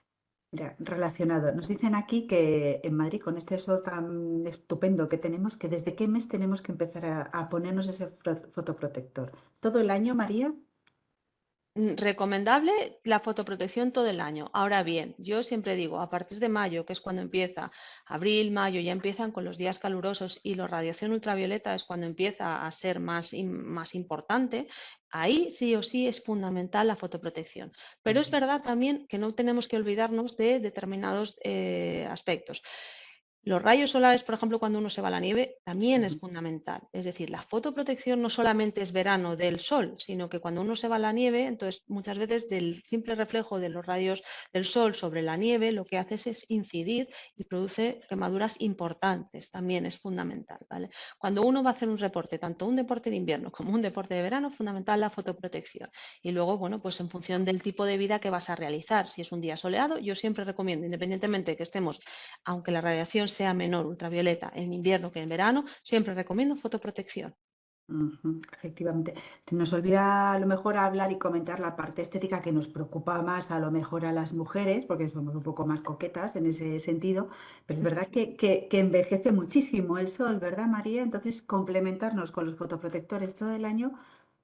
Ya, relacionado. Nos dicen aquí que en Madrid, con este sol tan estupendo que tenemos, que desde qué mes tenemos que empezar a ponernos ese fotoprotector. ¿Todo el año, María? Recomendable la fotoprotección todo el año. Ahora bien, yo siempre digo, a partir de mayo, que es cuando empieza, abril, mayo, ya empiezan con los días calurosos y la radiación ultravioleta es cuando empieza a ser más importante, ahí sí o sí es fundamental la fotoprotección. Pero es Ujú. verdad también que no tenemos que olvidarnos de determinados aspectos. Los rayos solares, por ejemplo, cuando uno se va a la nieve, también es Ujú. fundamental. Es decir, la fotoprotección no solamente es verano del sol, sino que cuando uno se va a la nieve, entonces muchas veces del simple reflejo de los rayos del sol sobre la nieve, lo que hace es incidir y produce quemaduras importantes. También es fundamental, ¿vale? Cuando uno va a hacer un reporte, tanto un deporte de invierno como un deporte de verano, fundamental la fotoprotección. Y luego, bueno, pues en función del tipo de vida que vas a realizar, si es un día soleado, yo siempre recomiendo, independientemente de que estemos aunque la radiación sea menor ultravioleta en invierno que en verano, siempre recomiendo fotoprotección. Ujú, efectivamente. Se nos olvida a lo mejor hablar y comentar la parte estética que nos preocupa más a lo mejor a las mujeres, porque somos un poco más coquetas en ese sentido, pero es verdad que envejece muchísimo el sol, ¿verdad, María? Entonces, complementarnos con los fotoprotectores todo el año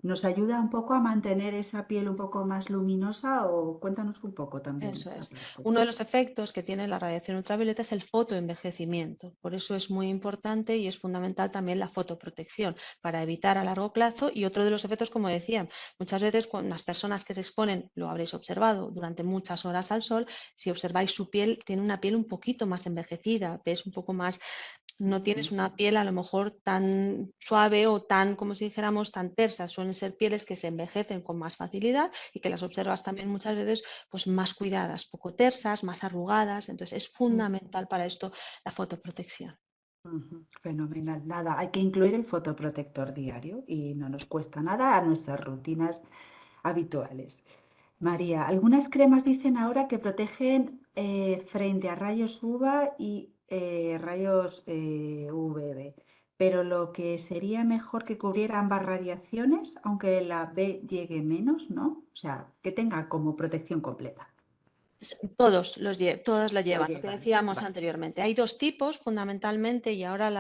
nos ayuda un poco a mantener esa piel un poco más luminosa, o cuéntanos un poco también Eso esta es. parte. Uno de los efectos que tiene la radiación ultravioleta es el fotoenvejecimiento. Por eso es muy importante y es fundamental también la fotoprotección para evitar a largo plazo. Y otro de los efectos, como decían, muchas veces con las personas que se exponen, lo habréis observado, durante muchas horas al sol, si observáis su piel, tiene una piel un poquito más envejecida, ves un poco más, no tienes Ujú. una piel a lo mejor tan suave o tan, como si dijéramos, tan tersa. Suelen ser pieles que se envejecen con más facilidad y que las observas también muchas veces pues más cuidadas, poco tersas, más arrugadas. Entonces es fundamental para esto la fotoprotección. Ujú, fenomenal. Nada, hay que incluir el fotoprotector diario y no nos cuesta nada a nuestras rutinas habituales. María, algunas cremas dicen ahora que protegen frente a rayos UVA y rayos UVB, pero lo que sería mejor que cubriera ambas radiaciones, aunque la B llegue menos, ¿no? O sea, que tenga como protección completa. Todas lo Lo llevan, lo que llevan. decíamos Vale. anteriormente. Hay dos tipos fundamentalmente y ahora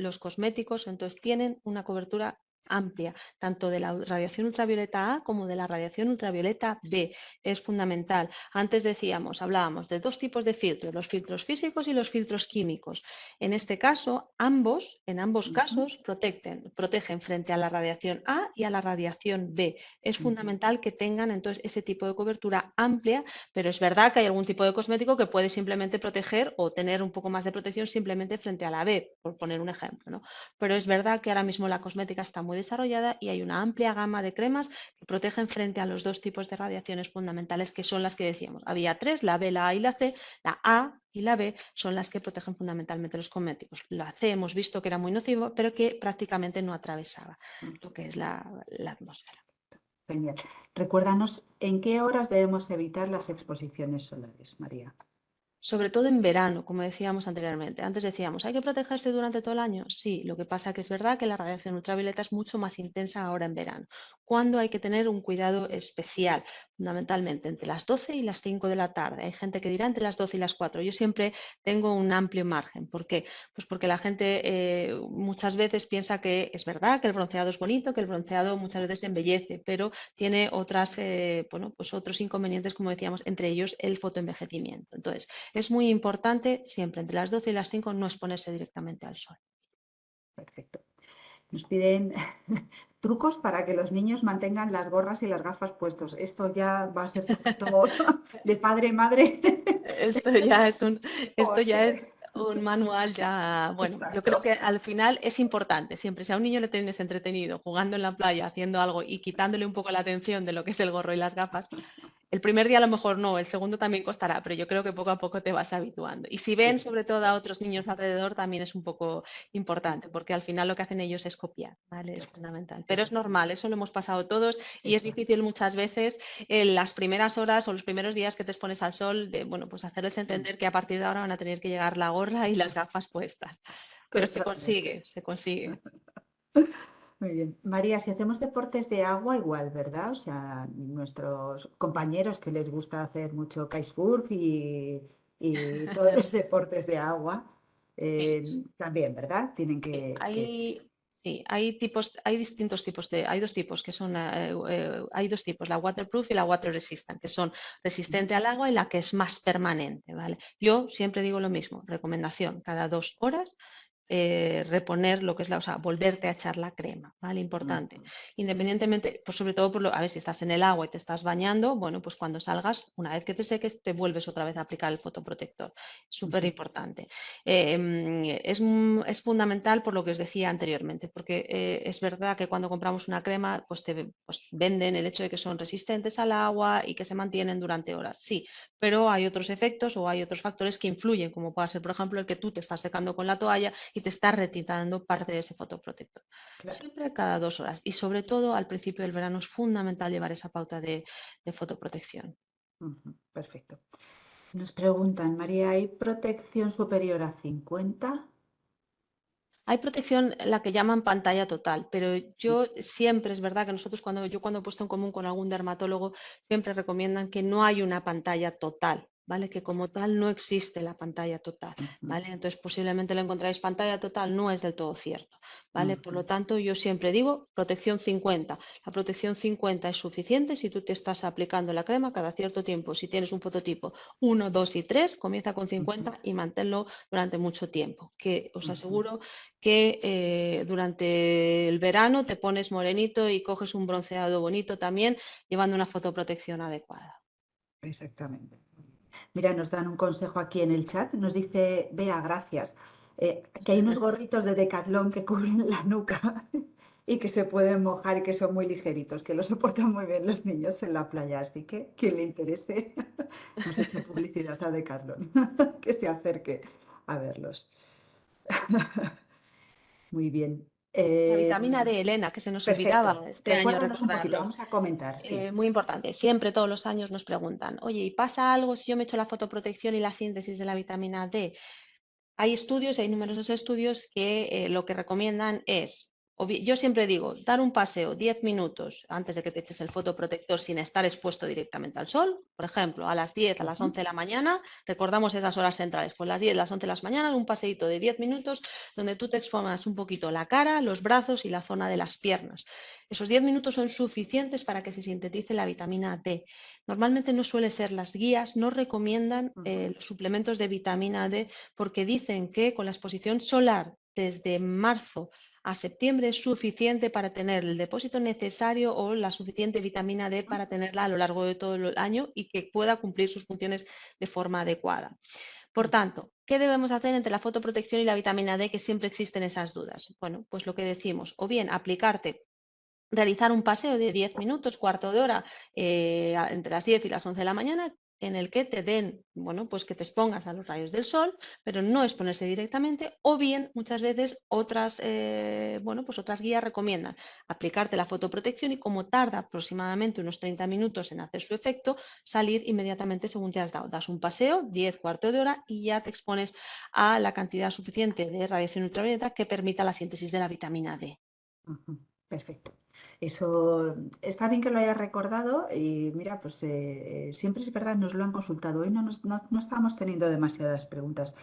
los cosméticos entonces tienen una cobertura amplia, tanto de la radiación ultravioleta A como de la radiación ultravioleta B. Es fundamental. Antes hablábamos de dos tipos de filtros, los filtros físicos y los filtros químicos. En este caso, en ambos Ujú, casos, protegen frente a la radiación A y a la radiación B. Es ujú. fundamental que tengan entonces ese tipo de cobertura amplia, pero es verdad que hay algún tipo de cosmético que puede simplemente proteger o tener un poco más de protección simplemente frente a la B, por poner un ejemplo, ¿no? Pero es verdad que ahora mismo la cosmética está muy desarrollada y hay una amplia gama de cremas que protegen frente a los dos tipos de radiaciones fundamentales que son las que decíamos. Había tres, la B, la A y la C. La A y la B son las que protegen fundamentalmente los cosméticos. La C hemos visto que era muy nocivo, pero que prácticamente no atravesaba lo que es la atmósfera. Genial. Recuérdanos, ¿en qué horas debemos evitar las exposiciones solares, María? Sobre todo en verano, como decíamos anteriormente. Antes decíamos, ¿hay que protegerse durante todo el año? Sí, lo que pasa que es verdad que la radiación ultravioleta es mucho más intensa ahora en verano. ¿Cuándo hay que tener un cuidado especial? Fundamentalmente entre las 12 y las 5 de la tarde. Hay gente que dirá entre las 12 y las 4. Yo siempre tengo un amplio margen. ¿Por qué? Pues porque la gente muchas veces piensa que es verdad que el bronceado es bonito, que el bronceado muchas veces embellece, pero tiene pues otros inconvenientes, como decíamos, entre ellos el fotoenvejecimiento. Entonces, es muy importante siempre entre las 12 y las 5 no exponerse directamente al sol. Perfecto. Nos piden trucos para que los niños mantengan las gorras y las gafas puestos. Esto ya va a ser truquito de padre, madre. Esto ya es un, esto ya es Porque, un manual ya, bueno, yo creo exacto. que al final es importante, siempre si a un niño le tienes entretenido jugando en la playa, haciendo algo y quitándole un poco la atención de lo que es el gorro y las gafas, el primer día a lo mejor no, el segundo también costará, pero yo creo que poco a poco te vas habituando. Y si ven sobre todo a otros niños Exacto. alrededor, también es un poco importante, porque al final lo que hacen ellos es copiar, ¿vale? Es fundamental. Pero es Exacto. normal, eso lo hemos pasado todos y es Exacto. difícil muchas veces en las primeras horas o los primeros días que te expones al sol, bueno, pues hacerles entender que a partir de ahora van a tener que llegar la gorra y las gafas puestas. Pero se Totalmente. consigue, se consigue. Muy bien. María, si hacemos deportes de agua, igual, ¿verdad? O sea, nuestros compañeros que les gusta hacer mucho kitesurf y todos los deportes de agua, también, ¿verdad? Tienen Sí, que... hay distintos tipos hay dos tipos que son, hay dos tipos, la waterproof y la water resistant, que son Ujú, resistente al agua y la que es más permanente, ¿vale? Yo siempre digo lo mismo, recomendación, cada 2 horas reponer lo que es o sea, volverte a echar la crema, ¿vale? Importante. ujú, Independientemente, pues sobre todo, a ver, si estás en el agua y te estás bañando, bueno, pues cuando salgas, una vez que te seques, te vuelves otra vez a aplicar el fotoprotector. Súper ujú, importante. Es fundamental por lo que os decía anteriormente, porque es verdad que cuando compramos una crema, pues venden el hecho de que son resistentes al agua y que se mantienen durante horas. Sí, pero hay otros efectos o hay otros factores que influyen, como puede ser, por ejemplo, el que tú te estás secando con la toalla y te estás retirando parte de ese fotoprotector. claro. Siempre cada 2 horas y sobre todo al principio del verano es fundamental llevar esa pauta de fotoprotección. Ujú, perfecto. Nos preguntan, María, ¿hay protección superior a 50? Hay protección, la que llaman pantalla total, pero yo siempre, es verdad que cuando he puesto en común con algún dermatólogo, siempre recomiendan que no hay una pantalla total, ¿vale? Que como tal no existe la pantalla total, Ujú, ¿vale? Entonces posiblemente lo encontráis pantalla total, no es del todo cierto, ¿vale? Por ujú, lo tanto, yo siempre digo protección 50. La protección 50 es suficiente si tú te estás aplicando la crema cada cierto tiempo. Si tienes un fototipo 1, 2 y 3, comienza con ujú, 50 y manténlo durante mucho tiempo, que os ujú. aseguro que durante el verano te pones morenito y coges un bronceado bonito también, llevando una fotoprotección adecuada. Exactamente. Mira, nos dan un consejo aquí en el chat. Nos dice, Bea, gracias, que hay unos gorritos de Decathlon que cubren la nuca y que se pueden mojar y que son muy ligeritos, que lo soportan muy bien los niños en la playa. Así que quien le interese, hemos hecho publicidad a Decathlon, que se acerque a verlos. Muy bien. La vitamina D, Elena, que se nos olvidaba Perfecto. este año Recuérdanos un poquito, recordarlo. vamos a comentar, sí. Muy importante, siempre todos los años nos preguntan, oye, ¿y pasa algo si yo me echo la fotoprotección y la síntesis de la vitamina D? Hay estudios, hay numerosos estudios que lo que recomiendan es Yo siempre digo, dar un paseo 10 minutos antes de que te eches el fotoprotector sin estar expuesto directamente al sol. Por ejemplo, a las 10, a las 11 de la mañana, recordamos esas horas centrales, pues las 10, las 11 de las mañanas, un paseíto de 10 minutos donde tú te expongas un poquito la cara, los brazos y la zona de las piernas. Esos 10 minutos son suficientes para que se sintetice la vitamina D. Normalmente no suele ser, las guías no recomiendan los suplementos de vitamina D porque dicen que con la exposición solar desde marzo a septiembre es suficiente para tener el depósito necesario o la suficiente vitamina D para tenerla a lo largo de todo el año y que pueda cumplir sus funciones de forma adecuada. Por tanto, ¿qué debemos hacer entre la fotoprotección y la vitamina D? Que siempre existen esas dudas. Bueno, pues lo que decimos, o bien aplicarte realizar un paseo de 10 minutos, cuarto de hora, entre las 10 y las 11 de la mañana, en el que te den, bueno, pues que te expongas a los rayos del sol, pero no exponerse directamente, o bien muchas veces otras, bueno, pues otras guías recomiendan aplicarte la fotoprotección y como tarda aproximadamente unos 30 minutos en hacer su efecto, salir inmediatamente según te has dado. Das un paseo, 10 cuarto de hora y ya te expones a la cantidad suficiente de radiación ultravioleta que permita la síntesis de la vitamina D. Perfecto. Eso está bien que lo hayas recordado y mira, pues siempre es verdad, nos lo han consultado. Hoy no estábamos teniendo demasiadas preguntas,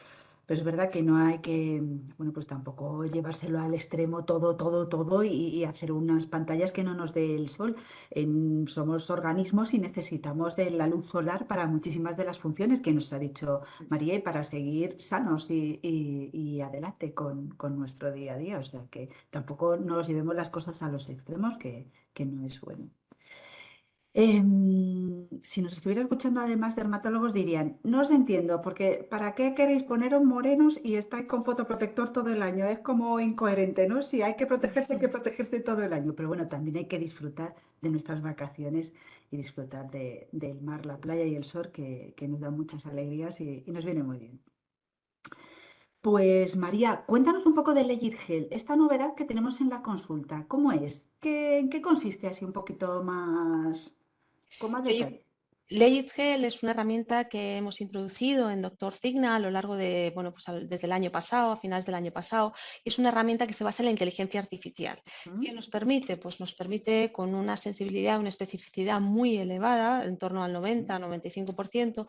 pero es verdad que no hay que, bueno, pues tampoco llevárselo al extremo todo y hacer unas pantallas que no nos dé el sol. Somos organismos y necesitamos de la luz solar para muchísimas de las funciones que nos ha dicho María y para seguir sanos y adelante con nuestro día a día. O sea que tampoco nos llevemos las cosas a los extremos, que no es bueno. Si nos estuviera escuchando además dermatólogos dirían, no os entiendo, porque ¿para qué queréis poneros morenos y estáis con fotoprotector todo el año? Es como incoherente, ¿no? Si hay que protegerse todo el año, pero bueno, también hay que disfrutar de nuestras vacaciones y disfrutar del mar, la playa y el sol, que nos dan muchas alegrías y nos viene muy bien. Pues María, cuéntanos un poco de Legit Gel, esta novedad que tenemos en la consulta. ¿Cómo es? ¿En qué consiste así un poquito más, con más detalle? Legit Gel es una herramienta que hemos introducido en Doctor Cigna a lo largo de, bueno, pues desde el año pasado, a finales del año pasado. Es una herramienta que se basa en la inteligencia artificial. ¿Qué ¿Mm? nos permite? Pues nos permite con una sensibilidad, una especificidad muy elevada, en torno al 90-95%,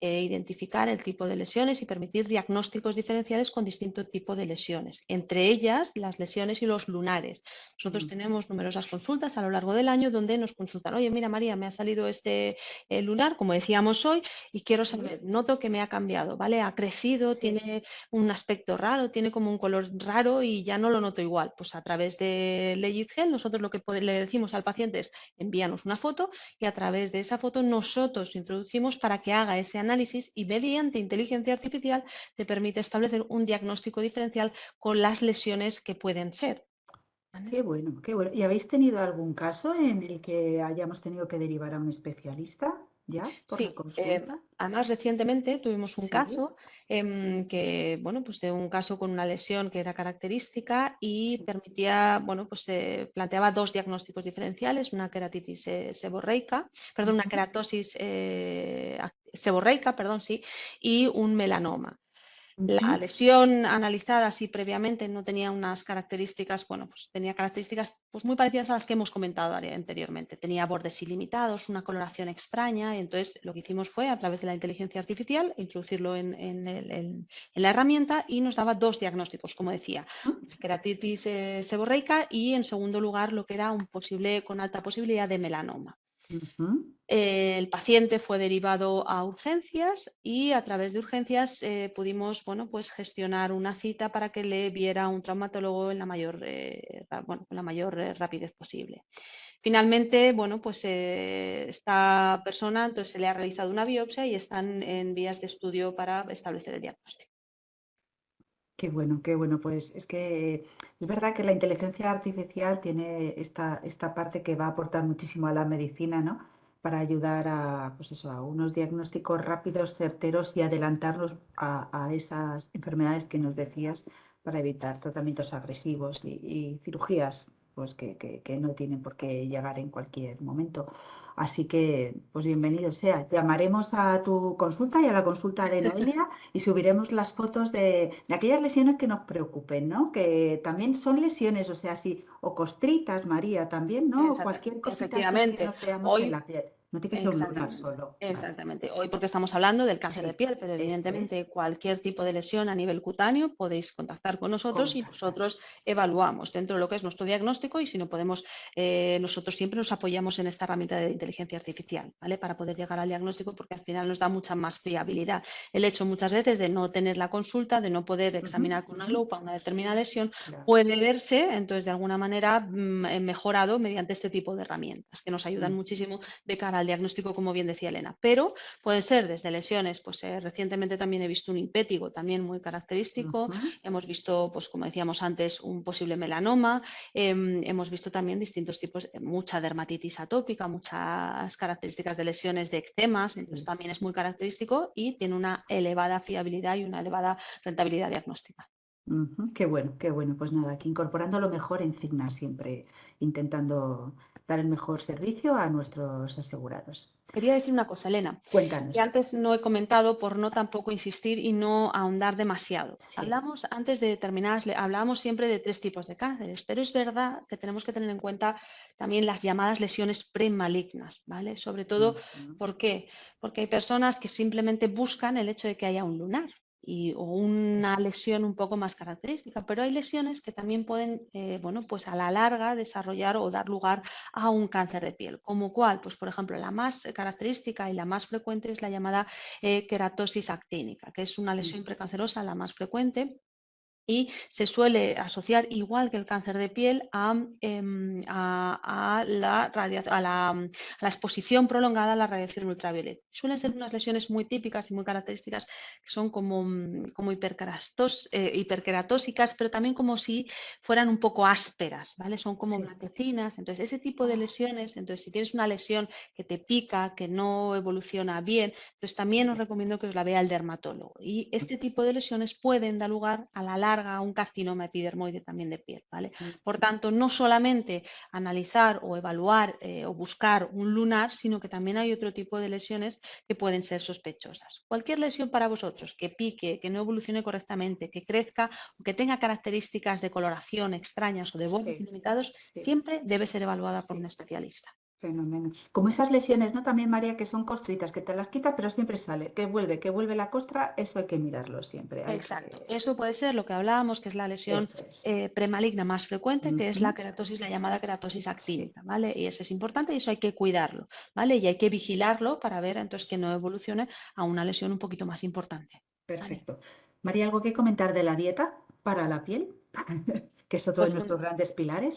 identificar el tipo de lesiones y permitir diagnósticos diferenciales con distinto tipo de lesiones, entre ellas las lesiones y los lunares. Nosotros Mm, tenemos numerosas consultas a lo largo del año donde nos consultan, oye, mira María, me ha salido este lunar, como decíamos hoy, y quiero sí, saber, noto que me ha cambiado, ¿vale? Ha crecido, sí. tiene un aspecto raro, tiene como un color raro y ya no lo noto igual. Pues a través de Legit Gel, nosotros lo que le decimos al paciente es envíanos una foto y a través de esa foto nosotros introducimos para que haga ese análisis y mediante inteligencia artificial te permite establecer un diagnóstico diferencial con las lesiones que pueden ser. ¿Vale? Qué bueno, qué bueno. ¿Y habéis tenido algún caso en el que hayamos tenido que derivar a un especialista ya por la Sí, consulta? además recientemente tuvimos un Sí, caso que, bueno, pues de un caso con una lesión que era característica y sí. permitía, bueno, pues planteaba dos diagnósticos diferenciales, una queratitis seborreica, perdón, una Ujú, queratosis seborreica, perdón, sí, y un melanoma. La ujú. lesión analizada así previamente no tenía unas características, bueno, pues tenía características pues muy parecidas a las que hemos comentado anteriormente. Tenía bordes ilimitados, una coloración extraña, y entonces lo que hicimos fue a través de la inteligencia artificial introducirlo en la herramienta y nos daba dos diagnósticos, como decía, queratitis seborreica y en segundo lugar lo que era un posible, con alta posibilidad de melanoma. Ujú. El paciente fue derivado a urgencias y a través de urgencias pudimos, bueno, pues gestionar una cita para que le viera un traumatólogo en la mayor, bueno, con la mayor rapidez posible. Finalmente, bueno, pues esta persona entonces se le ha realizado una biopsia y están en vías de estudio para establecer el diagnóstico. Qué bueno, qué bueno. Pues es que es verdad que la inteligencia artificial tiene esta parte que va a aportar muchísimo a la medicina, ¿no? Para ayudar a, pues eso, a unos diagnósticos rápidos, certeros y adelantarnos a esas enfermedades que nos decías para evitar tratamientos agresivos y cirugías, pues que no tienen por qué llegar en cualquier momento. Así que, pues bienvenido sea. Llamaremos a tu consulta y a la consulta de Noelia y subiremos las fotos de aquellas lesiones que nos preocupen, ¿no? Que también son lesiones, o sea, sí, o costritas, María, también, ¿no? O cualquier cosita así que Efectivamente. nos veamos en Hoy la piel. No tiene que ser un lunar Exactamente, solo. Vale. exactamente. Hoy porque estamos hablando del cáncer de Sí, piel, pero eso es. evidentemente cualquier tipo de lesión a nivel cutáneo podéis contactar con nosotros y Contactar. nosotros evaluamos dentro de lo que es nuestro diagnóstico y si no podemos, nosotros siempre nos apoyamos en esta herramienta de inteligencia artificial, ¿vale? Para poder llegar al diagnóstico porque al final nos da mucha más fiabilidad. El hecho muchas veces de no tener la consulta, de no poder Ujú, examinar con una ujú. lupa una determinada lesión, Claro. puede verse entonces de alguna manera mejorado mediante este tipo de herramientas que nos ayudan Ujú, muchísimo de cara al diagnóstico, como bien decía Elena. Pero pueden ser desde lesiones, pues recientemente también he visto un impétigo también muy característico, ujú. hemos visto, pues como decíamos antes, un posible melanoma, hemos visto también distintos tipos, mucha dermatitis atópica, muchas características de lesiones de eczemas, entonces Sí. también es muy característico y tiene una elevada fiabilidad y una elevada rentabilidad diagnóstica. Ujú, qué bueno, qué bueno. Pues nada, aquí incorporando lo mejor en Cigna, siempre intentando dar el mejor servicio a nuestros asegurados. Quería decir una cosa, Elena, Cuéntanos. que antes no he comentado por no tampoco insistir y no ahondar demasiado. Sí. Hablamos antes de determinadas, hablábamos siempre de tres tipos de cánceres, pero es verdad que tenemos que tener en cuenta también las llamadas lesiones premalignas, ¿vale? Sobre todo, Ujú, ¿por qué? Porque hay personas que simplemente buscan el hecho de que haya un lunar. O una eso lesión un poco más característica, pero hay lesiones que también pueden, bueno, pues a la larga desarrollar o dar lugar a un cáncer de piel. ¿Como cuál? Pues por ejemplo, la más característica y la más frecuente es la llamada queratosis actínica, que es una es. lesión precancerosa la más frecuente y se suele asociar, igual que el cáncer de piel, a la exposición prolongada a la radiación ultravioleta. Suelen ser unas lesiones muy típicas y muy características que son como hiperkeratósicas, pero también como si fueran un poco ásperas, ¿vale? Son como Sí. blanquecinas. Entonces, ese tipo de Ah, lesiones, entonces si tienes una lesión que te pica, que no evoluciona bien, entonces también os sí. recomiendo que os la vea el dermatólogo. Y este tipo de lesiones pueden dar lugar a la larga a un carcinoma epidermoide también de piel, ¿vale? Por Ujú, tanto, no solamente analizar o evaluar o buscar un lunar, sino que también hay otro tipo de lesiones que pueden ser sospechosas. Cualquier lesión para vosotros que pique, que no evolucione correctamente, que crezca o que tenga características de coloración extrañas o de bordes sí. ilimitados, Sí. siempre debe ser evaluada por un Sí. especialista. Fenómeno. Como esas lesiones, ¿no? También, María, que son costritas, que te las quita, pero siempre sale. Que vuelve la costra, eso hay que mirarlo siempre. Hay Exacto. que. Eso puede ser lo que hablábamos, que es la lesión Eso es. premaligna más frecuente, que es la Ujú, queratosis, la llamada queratosis sí. actínica, ¿vale? Y eso es importante y eso hay que cuidarlo, ¿vale? Y hay que vigilarlo para ver entonces que no evolucione a una lesión un poquito más importante, ¿vale? Perfecto. María, ¿algo que comentar de la dieta para la piel? Que es otro de Pues nuestros grandes pilares.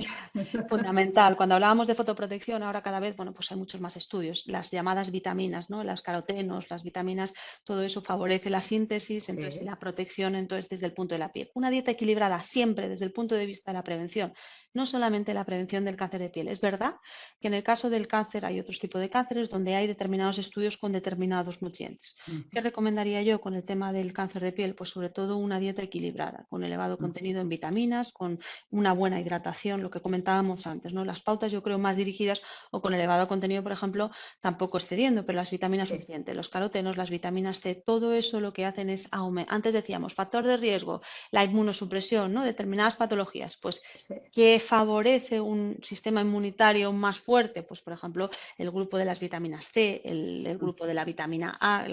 fundamental. Cuando hablábamos de fotoprotección, ahora cada vez, bueno, pues hay muchos más estudios. Las llamadas vitaminas, ¿no? Las carotenos, las vitaminas, todo eso favorece la síntesis, entonces, y Sí. la protección, entonces, desde el punto de la piel. Una dieta equilibrada siempre desde el punto de vista de la prevención, no solamente la prevención del cáncer de piel. Es verdad que en el caso del cáncer hay otros tipos de cánceres donde hay determinados estudios con determinados nutrientes. Ujú, ¿Qué recomendaría yo con el tema del cáncer de piel? Pues sobre todo una dieta equilibrada, con elevado ujú, contenido en vitaminas, con una buena hidratación, lo que comentábamos antes, ¿no? Las pautas yo creo más dirigidas o con elevado contenido, por ejemplo, tampoco excediendo, pero las vitaminas sí. suficientes, los carotenos, las vitaminas C, todo eso lo que hacen es aumentar. Antes decíamos, factor de riesgo, la inmunosupresión, ¿no? Determinadas patologías, pues Sí. que favorece un sistema inmunitario más fuerte, pues por ejemplo el grupo de las vitaminas C, el Ujú, grupo de la vitamina A,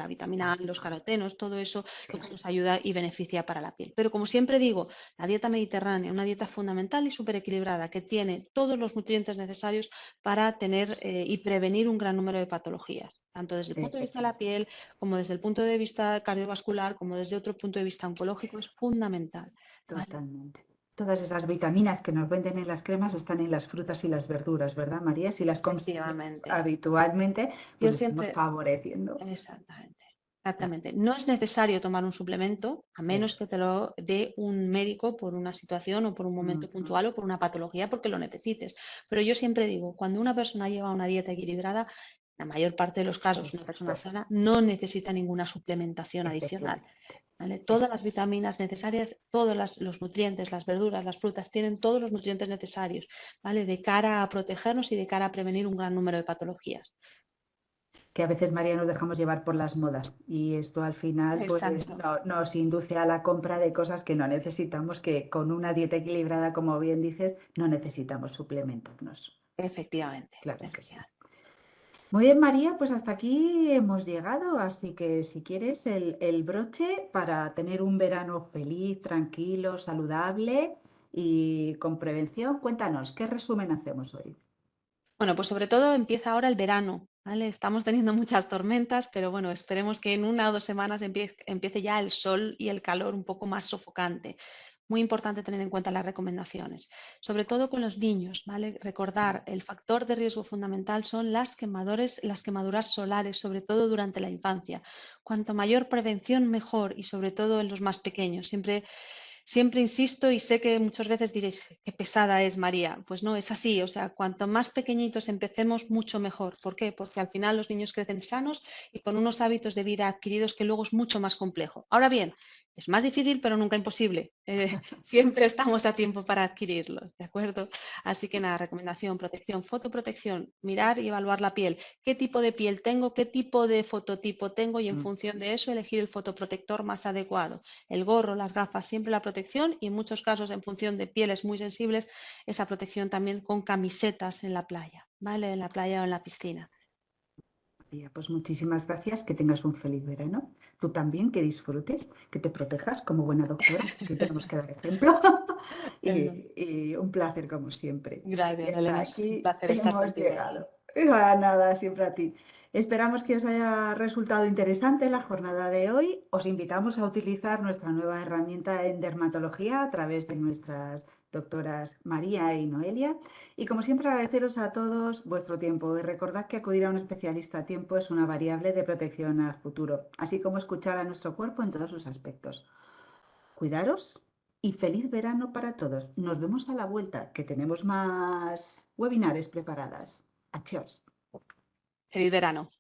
los carotenos, todo eso lo que claro. nos ayuda y beneficia para la piel. Pero como siempre digo, la dieta mediterránea, una dieta fundamental y súper equilibrada que tiene todos los nutrientes necesarios para tener Eso y es. prevenir un gran número de patologías, tanto desde el punto de vista de la Efectivamente. piel, como desde el punto de vista cardiovascular, como desde otro punto de vista oncológico, es fundamental. ¿Vale? Totalmente. Todas esas vitaminas que nos venden en las cremas están en las frutas y las verduras, ¿verdad, María? Si las consumimos Efectivamente. habitualmente, Yo pues estamos siempre, favoreciendo. exactamente, Claro. exactamente. No es necesario tomar un suplemento a menos Eso que te es. lo dé un médico por una situación o por un momento Ujú, puntual o por una patología porque lo necesites. Pero yo siempre digo, cuando una persona lleva una dieta equilibrada, la mayor parte de los casos, una persona Exacto, sana no necesita ninguna suplementación adicional. efectivamente. ¿Vale? Todas Eso las es. vitaminas necesarias, todos los nutrientes, las verduras, las frutas, tienen todos los nutrientes necesarios, ¿vale? De cara a protegernos y de cara a prevenir un gran número de patologías. Que a veces, María, nos dejamos llevar por las modas y esto al final pues Exacto, nos induce a la compra de cosas que no necesitamos, que con una dieta equilibrada, como bien dices, no necesitamos suplementarnos. efectivamente, Claro que sí. efectivamente. Muy bien, María, pues hasta aquí hemos llegado, así que si quieres el broche para tener un verano feliz, tranquilo, saludable y con prevención, cuéntanos, ¿qué resumen hacemos hoy? Bueno, pues sobre todo empieza ahora el verano, ¿vale? Estamos teniendo muchas tormentas, pero bueno, esperemos que en 1 o 2 semanas empiece ya el sol y el calor un poco más sofocante. Muy importante tener en cuenta las recomendaciones, sobre todo con los niños, ¿vale? Recordar, el factor de riesgo fundamental son las quemaduras solares, sobre todo durante la infancia. Cuanto mayor prevención, mejor, y sobre todo en los más pequeños. Siempre insisto y sé que muchas veces diréis, qué pesada es María. Pues no, es así. O sea, cuanto más pequeñitos empecemos, mucho mejor. ¿Por qué? Porque al final los niños crecen sanos y con unos hábitos de vida adquiridos que luego es mucho más complejo. Ahora bien, es más difícil, pero nunca imposible. Siempre estamos a tiempo para adquirirlos, ¿de acuerdo? Así que nada, recomendación, protección, fotoprotección, mirar y evaluar la piel. ¿Qué tipo de piel tengo? ¿Qué tipo de fototipo tengo? Y en Mm. función de eso, elegir el fotoprotector más adecuado. El gorro, las gafas, siempre la protección y en muchos casos, en función de pieles muy sensibles, esa protección también con camisetas en la playa, ¿vale? En la playa o en la piscina. María, pues muchísimas gracias, que tengas un feliz verano. Tú también, que disfrutes, que te protejas como buena doctora, que tenemos que dar ejemplo. Y un placer como siempre. Y Gracias, hasta Elena. Es un aquí placer estar hemos contigo hoy. llegado. Nada, siempre a ti. Esperamos que os haya resultado interesante la jornada de hoy. Os invitamos a utilizar nuestra nueva herramienta en dermatología a través de nuestras doctoras María y Noelia. Y como siempre, agradeceros a todos vuestro tiempo y recordad que acudir a un especialista a tiempo es una variable de protección al futuro, así como escuchar a nuestro cuerpo en todos sus aspectos. Cuidaros y feliz verano para todos. Nos vemos a la vuelta, que tenemos más webinares preparadas. Adiós. Feliz verano.